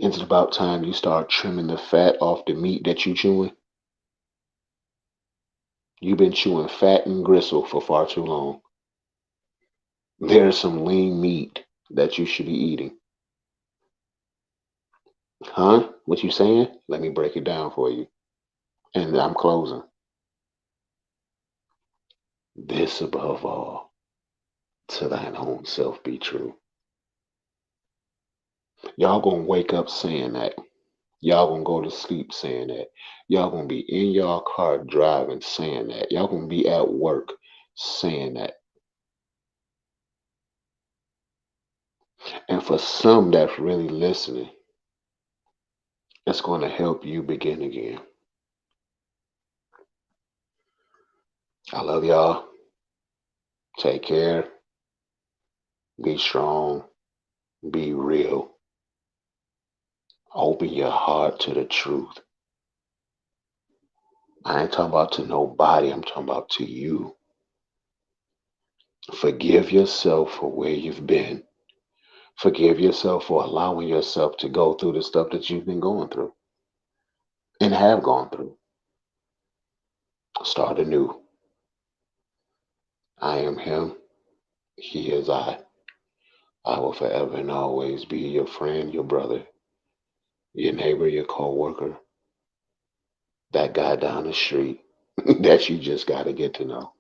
Speaker 2: It's about time you start trimming the fat off the meat that you chewing. You've been chewing fat and gristle for far too long. There's some lean meat that you should be eating. Huh? What you saying? Let me break it down for you. And I'm closing. This above all, to thine own self be true. Y'all gonna wake up saying that. Y'all gonna go to sleep saying that. Y'all gonna be in y'all car driving saying that. Y'all gonna be at work saying that. And for some that's really listening, it's gonna help you begin again. I love y'all. Take care. Be strong. Be real. Open your heart to the truth. I ain't talking about to nobody, I'm talking about to you. Forgive yourself for where you've been. Forgive yourself for allowing yourself to go through the stuff that you've been going through and have gone through. Start anew. I am him. He is I. I will forever and always be your friend, your brother, your neighbor, your co-worker, that guy down the street that you just got to get to know.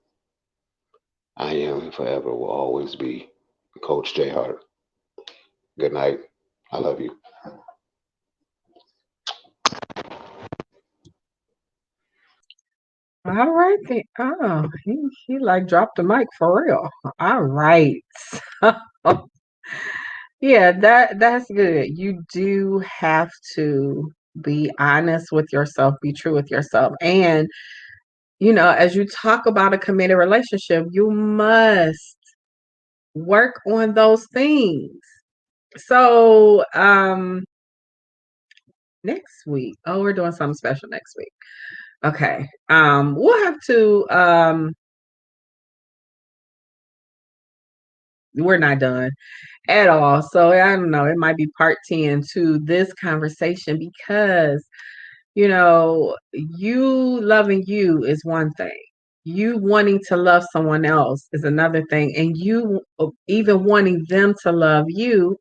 Speaker 2: I am and forever will always be Coach J Hart. Good night. I love you.
Speaker 1: All right then. Oh, he like dropped the mic for real. All right. Yeah, that's good. You do have to be honest with yourself, be true with yourself. And, as you talk about a committed relationship, you must work on those things. So, next week. Oh, we're doing something special next week. Okay. We'll have to we're not done at all. So I don't know, it might be part 10 to this conversation because, you loving you is one thing. You wanting to love someone else is another thing. And you even wanting them to love you,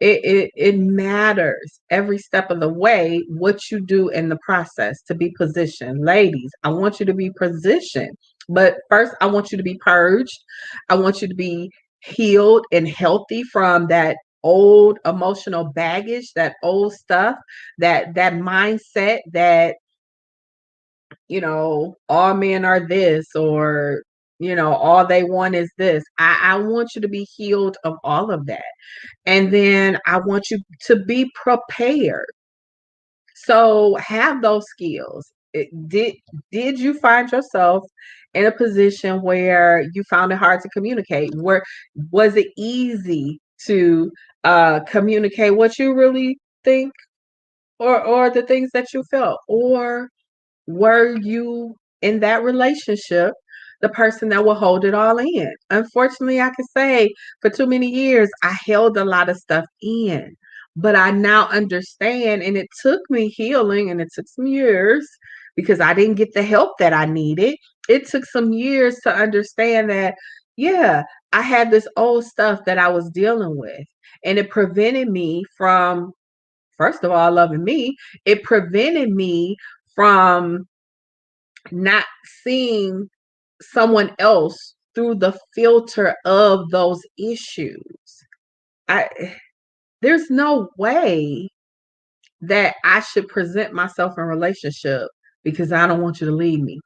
Speaker 1: it matters every step of the way what you do in the process to be positioned. Ladies, I want you to be positioned, but first I want you to be purged. I want you to be healed and healthy from that old emotional baggage, that old stuff, that mindset that all men are this, or all they want is this. I want you to be healed of all of that. And then I want you to be prepared. So have those skills. Did you find yourself in a position where you found it hard to communicate? Where was it easy to communicate what you really think, or the things that you felt? Or were you in that relationship the person that will hold it all in? Unfortunately, I can say for too many years, I held a lot of stuff in, but I now understand, and it took me healing and it took some years because I didn't get the help that I needed. It took some years to understand that, yeah, I had this old stuff that I was dealing with, and it prevented me from, first of all, loving me. It prevented me from not seeing someone else through the filter of those issues. I There's no way that I should present myself in a relationship because I don't want you to leave me.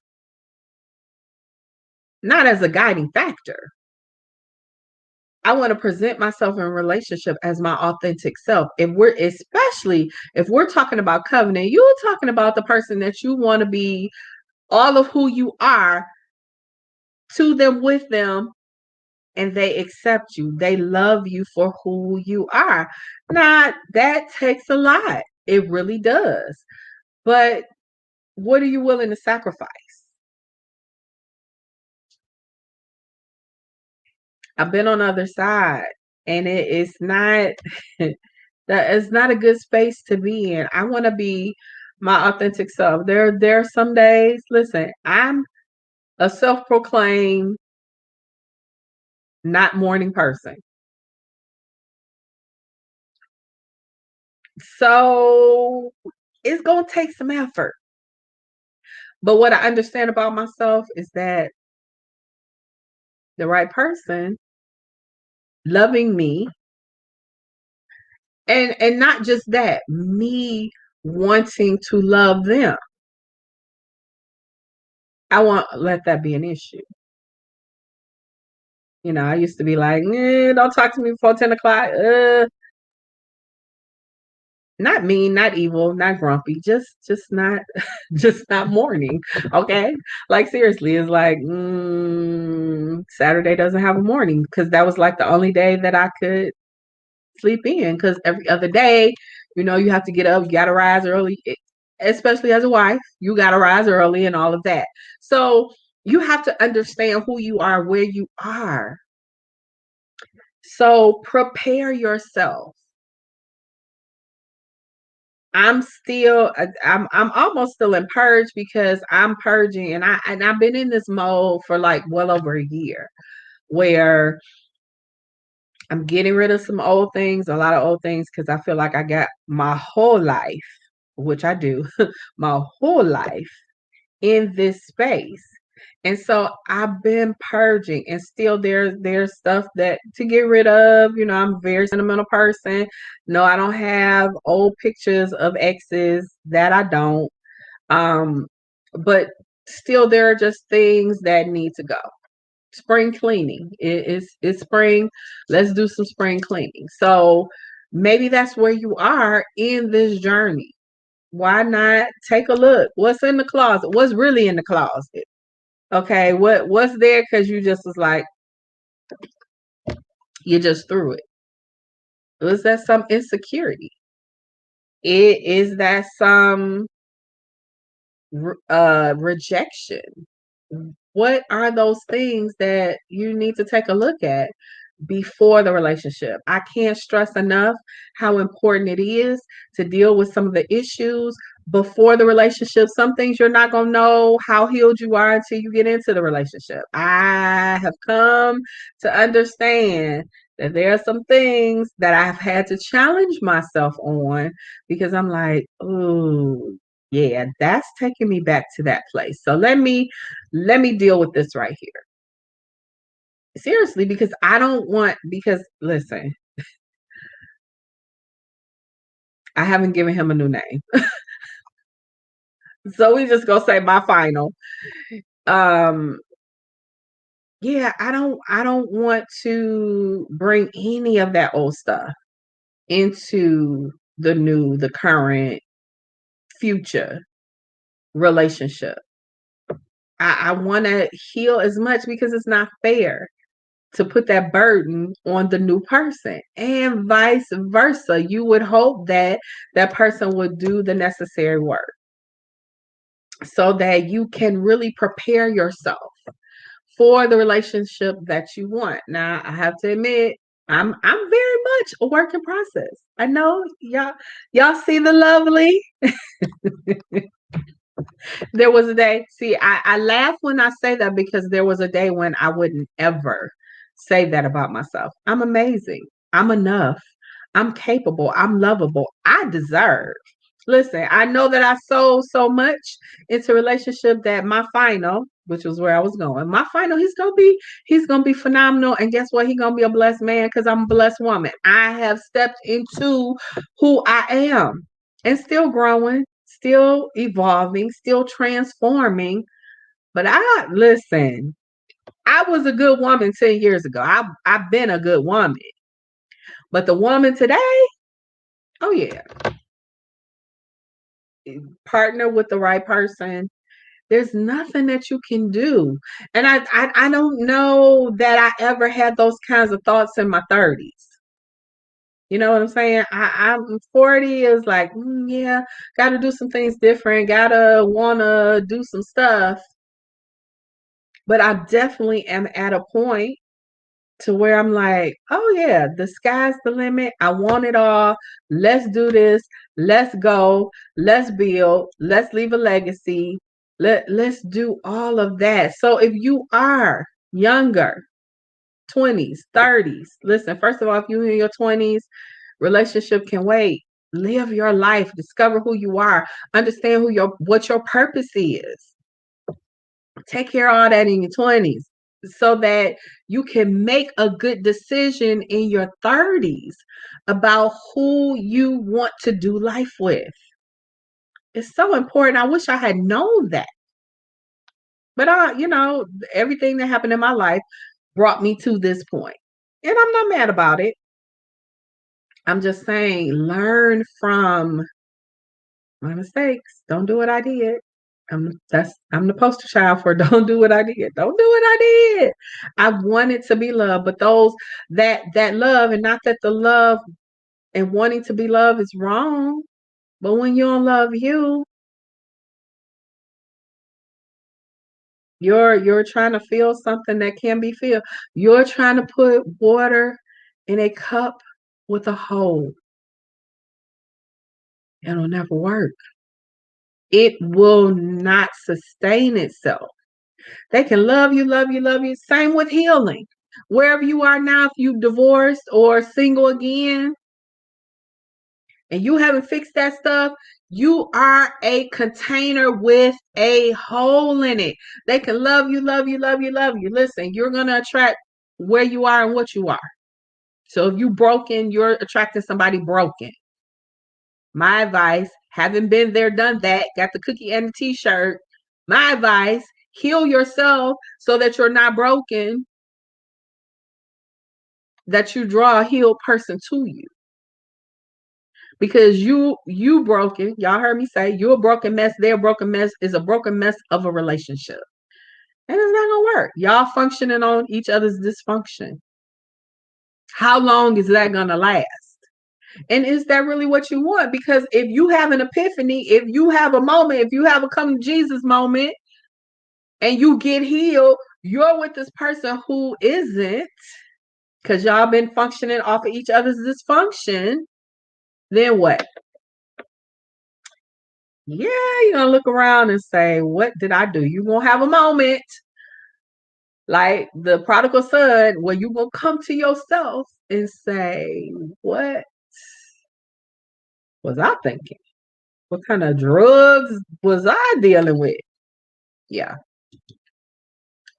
Speaker 1: Not as a guiding factor. I want to present myself in a relationship as my authentic self. Especially if we're talking about covenant, you're talking about the person that you want to be, all of who you are to them, with them, and they accept you. They love you for who you are. Now, that takes a lot. It really does. But what are you willing to sacrifice? I've been on the other side, and it is not that is not a good space to be in. I want to be my authentic self. There are some days, listen, I'm a self-proclaimed not morning person. So it's going to take some effort. But what I understand about myself is that the right person loving me, and not just that, me wanting to love them. I won't let that be an issue. I used to be like, don't talk to me before 10 o'clock. Not mean, not evil, not grumpy, just not just not morning. Okay. Like seriously, it's like Saturday doesn't have a morning because that was like the only day that I could sleep in, because every other day, you have to get up, you gotta rise early, especially as a wife, you gotta rise early and all of that. So you have to understand who you are, where you are. So prepare yourself. I'm almost still in purge, because I'm purging, and I've been in this mode for like well over a year, where I'm getting rid of some old things, a lot of old things, because I feel like I got my whole life, which I do, my whole life in this space. And so I've been purging, and still there's stuff that to get rid of. I'm a very sentimental person. No, I don't have old pictures of exes, that I don't. Um, but still there are just things that need to go. Spring cleaning. It's spring. Let's do some spring cleaning. So maybe that's where you are in this journey. Why not take a look? What's in the closet? What's really in the closet? Okay, what's there because you just was like, you just threw it. Was that some insecurity? Is that some rejection? What are those things that you need to take a look at before the relationship? I can't stress enough how important it is to deal with some of the issues before the relationship. Some things you're not going to know how healed you are until you get into the relationship. I have come to understand that there are some things that I've had to challenge myself on, because I'm like, oh, yeah, that's taking me back to that place. So let me deal with this right here. Seriously, because I don't want, because listen, I haven't given him a new name. So we just gonna say my final. Um yeah, I don't want to bring any of that old stuff into the current, future relationship. I want to heal as much, because it's not fair to put that burden on the new person, and vice versa. You would hope that that person would do the necessary work so that you can really prepare yourself for the relationship that you want. Now, I have to admit, I'm very much a work in process. I know y'all see the lovely. There was a day. See, I laugh when I say that, because there was a day when I wouldn't ever say that about myself. I'm amazing. I'm enough. I'm capable. I'm lovable. I deserve. Listen, I know that I sold so much into relationship that my final, which was where I was going, my final, he's gonna be phenomenal. And guess what? He's gonna be a blessed man, because I'm a blessed woman. I have stepped into who I am, and still growing, still evolving, still transforming. But I listen, I was a good woman 10 years ago. I've been a good woman. But the woman today, oh yeah, partner with the right person, There's nothing that you can do. And I don't know that I ever had those kinds of thoughts in my 30s. You know what I'm saying? I'm 40 is like, yeah, gotta do some things different, gotta wanna do some stuff. But I definitely am at a point to where I'm like, oh yeah, the sky's the limit. I want it all. Let's do this. Let's go. Let's build. Let's leave a legacy. Let's do all of that. So if you are younger, 20s, 30s, listen, first of all, if you're in your 20s, relationship can wait. Live your life, discover who you are, understand what your purpose is. Take care of all that in your 20s so that you can make a good decision in your 30s about who you want to do life with. It's so important. I wish I had known that. But everything that happened in my life brought me to this point. And I'm not mad about it. I'm just saying, learn from my mistakes. Don't do what I did. I'm the poster child for don't do what I did. Don't do what I did. I wanted to be loved, but those that love, and not that the love and wanting to be loved is wrong, but when you don't love you, you're trying to feel something that can be filled. You're trying to put water in a cup with a hole. It'll never work. It will not sustain itself. They can love you, love you, love you. Same with healing. Wherever you are now, if you divorced or single again, and you haven't fixed that stuff, you are a container with a hole in it. They can love you, love you, love you, love you. Listen, you're going to attract where you are and what you are. So if you broken, you're attracting somebody broken. My advice, having been there, done that, got the cookie and the t-shirt. My advice, heal yourself so that you're not broken, that you draw a healed person to you. Because you broken, y'all heard me say, you're a broken mess, they're a broken mess, is a broken mess of a relationship. And it's not gonna work. Y'all functioning on each other's dysfunction. How long is that gonna last? And is that really what you want? Because if you have an epiphany, if you have a moment, if you have a come to Jesus moment and you get healed, you're with this person who isn't, because y'all been functioning off of each other's dysfunction, then what? Yeah, you're gonna look around and say, what did I do? You gonna have a moment like the prodigal son where you gonna come to yourself and say, what was I thinking? What kind of drugs was I dealing with? Yeah,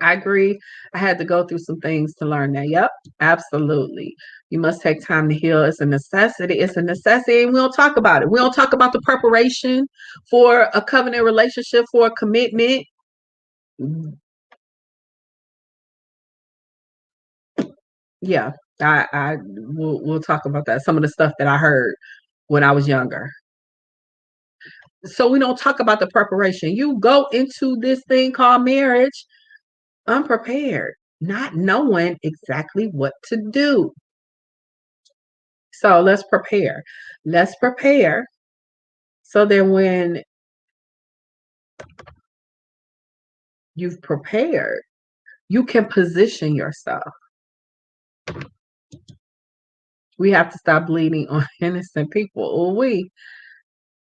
Speaker 1: I agree. I had to go through some things to learn that. Yep, absolutely. You must take time to heal. It's a necessity. It's a necessity. And we don't talk about it. We don't talk about the preparation for a covenant relationship, for a commitment. Yeah, we'll talk about that. Some of the stuff that I heard when I was younger. So we don't talk about the preparation. You go into this thing called marriage unprepared, not knowing exactly what to do. So let's prepare. Let's prepare so that when you've prepared, you can position yourself. We have to stop bleeding on innocent people. Oh, we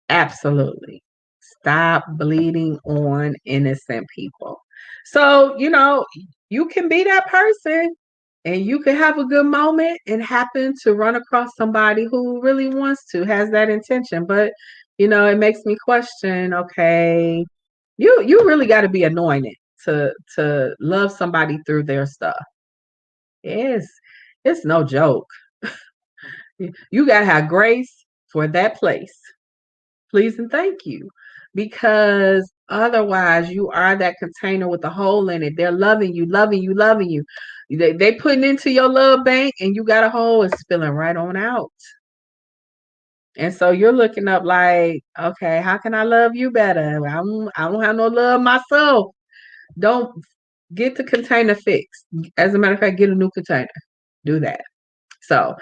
Speaker 1: absolutely stop bleeding on innocent people. So, you can be that person and you can have a good moment and happen to run across somebody who really wants to, has that intention. But, it makes me question, okay, you really got to be anointed to love somebody through their stuff. It's no joke. You got to have grace for that place. Please and thank you. Because otherwise you are that container with a hole in it. They're loving you, loving you, loving you. They putting into your love bank and you got a hole, it's spilling right on out. And so you're looking up like, okay, how can I love you better? I don't have no love myself. Don't get the container fixed. As a matter of fact, get a new container. Do that. So,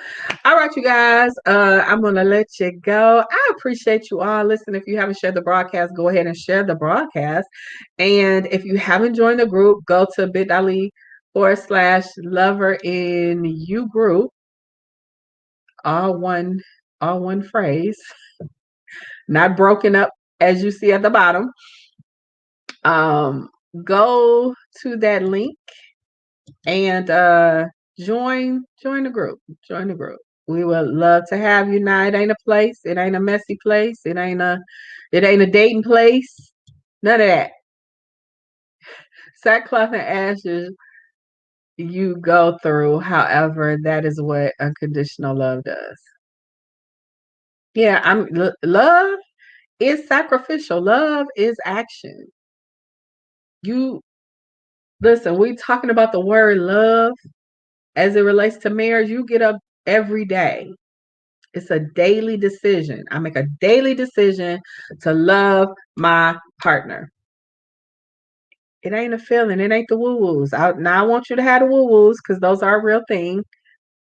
Speaker 1: all right, you guys, I'm going to let you go. I appreciate you all. Listen, if you haven't shared the broadcast, go ahead and share the broadcast. And if you haven't joined the group, go to bit.ly/lover in you group, all one, all one phrase, not broken up as you see at the bottom. Um, go to that link and join the group. Join the group. We would love to have you. Now it ain't a place. It ain't a messy place. It ain't a dating place. None of that. Sackcloth and ashes you go through. However, that is what unconditional love does. Yeah, love is sacrificial. Love is action. You listen, we talking about the word love as it relates to marriage. You get up every day. It's a daily decision. I make a daily decision to love my partner. It ain't a feeling. It ain't the woo woos. Now I want you to have the woo woos because those are a real thing,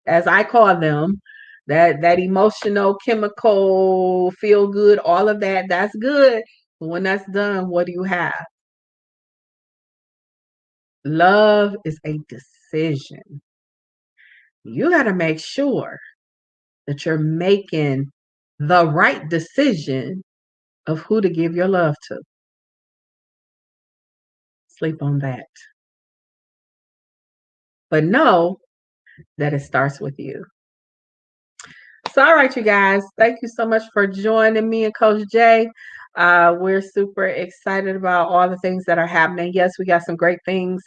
Speaker 1: as I call them. That emotional, chemical, feel good, all of that. That's good. But when that's done, what do you have? Love is a decision. You got to make sure that you're making the right decision of who to give your love to. Sleep on that. But know that it starts with you. So, all right, you guys, thank you so much for joining me and Coach Jay. We're super excited about all the things that are happening. Yes, we got some great things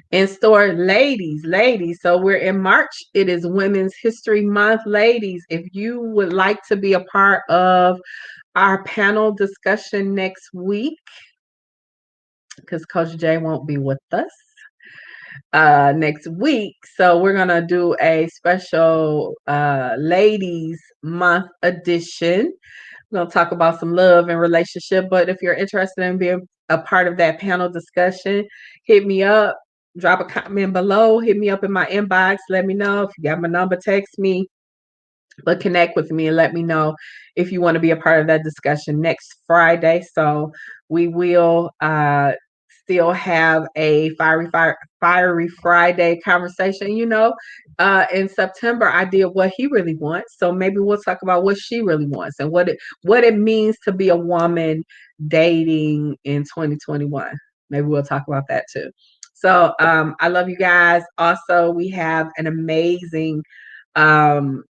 Speaker 1: in store. Ladies. So we're in March. It is Women's History Month. Ladies, if you would like to be a part of our panel discussion next week, because Coach Jay won't be with us next week. So we're gonna do a special ladies month edition. We're gonna talk about some love and relationship. But if you're interested in being a part of that panel discussion, hit me up, drop a comment below, hit me up in my inbox, let me know. If you got my number, text me, but connect with me and let me know if you want to be a part of that discussion next Friday. So we will still have a fiery Friday conversation. In September I did what he really wants, so maybe we'll talk about what she really wants and what it means to be a woman dating in 2021. Maybe we'll talk about that too. So I love you guys. Also, we have an amazing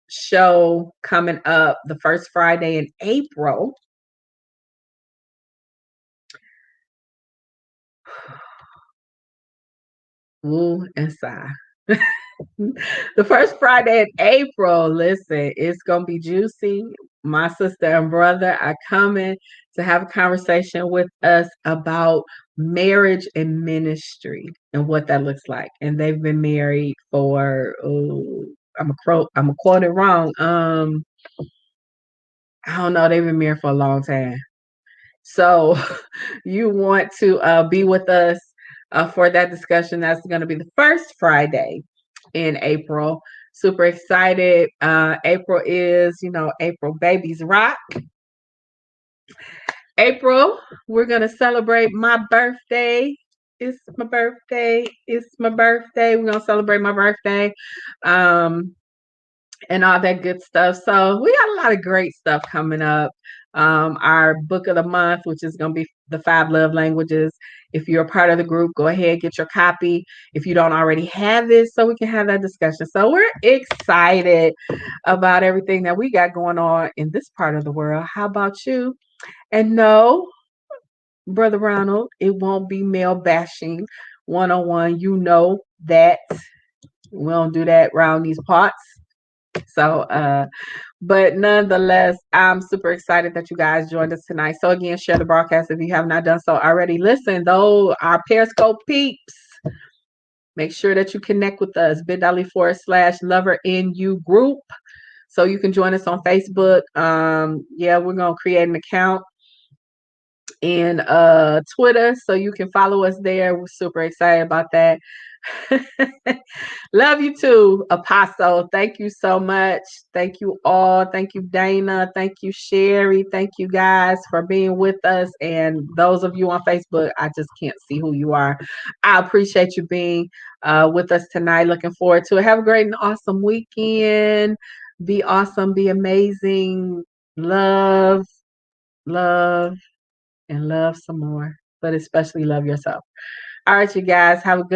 Speaker 1: show coming up the first Friday in April. Woo and sigh. The first Friday in April, listen, it's gonna be juicy. My sister and brother are coming to have a conversation with us about marriage and ministry and what that looks like. And they've been married for I'm a quote it wrong. I don't know, they've been married for a long time. So you want to be with us for that discussion. That's going to be the first Friday in April. Super excited. April is, April babies rock. April, we're going to celebrate my birthday. It's my birthday. It's my birthday. We're going to celebrate my birthday. And all that good stuff. So we got a lot of great stuff coming up. Our book of the month, which is going to be the 5 love languages. If you're a part of the group, go ahead, get your copy if you don't already have it, so we can have that discussion. So we're excited about everything that we got going on in this part of the world. How about you? And no, Brother Ronald, it won't be male bashing 101. You know that we don't do that around these parts. So, but nonetheless, I'm super excited that you guys joined us tonight. So again, share the broadcast if you have not done so already. Listen, though, our Periscope peeps, make sure that you connect with us. bit.ly/lover in you group. So you can join us on Facebook. Yeah, we're gonna create an account in Twitter so you can follow us there. We're super excited about that. Love you too, Apostle. Thank you so much. Thank you all. Thank you, Dana. Thank you, Sherry. Thank you guys for being with us. And those of you on Facebook, I just can't see who you are. I appreciate you being with us tonight. Looking forward to it. Have a great and awesome weekend. Be awesome. Be amazing. Love, love, and love some more, but especially love yourself. All right, you guys, have a good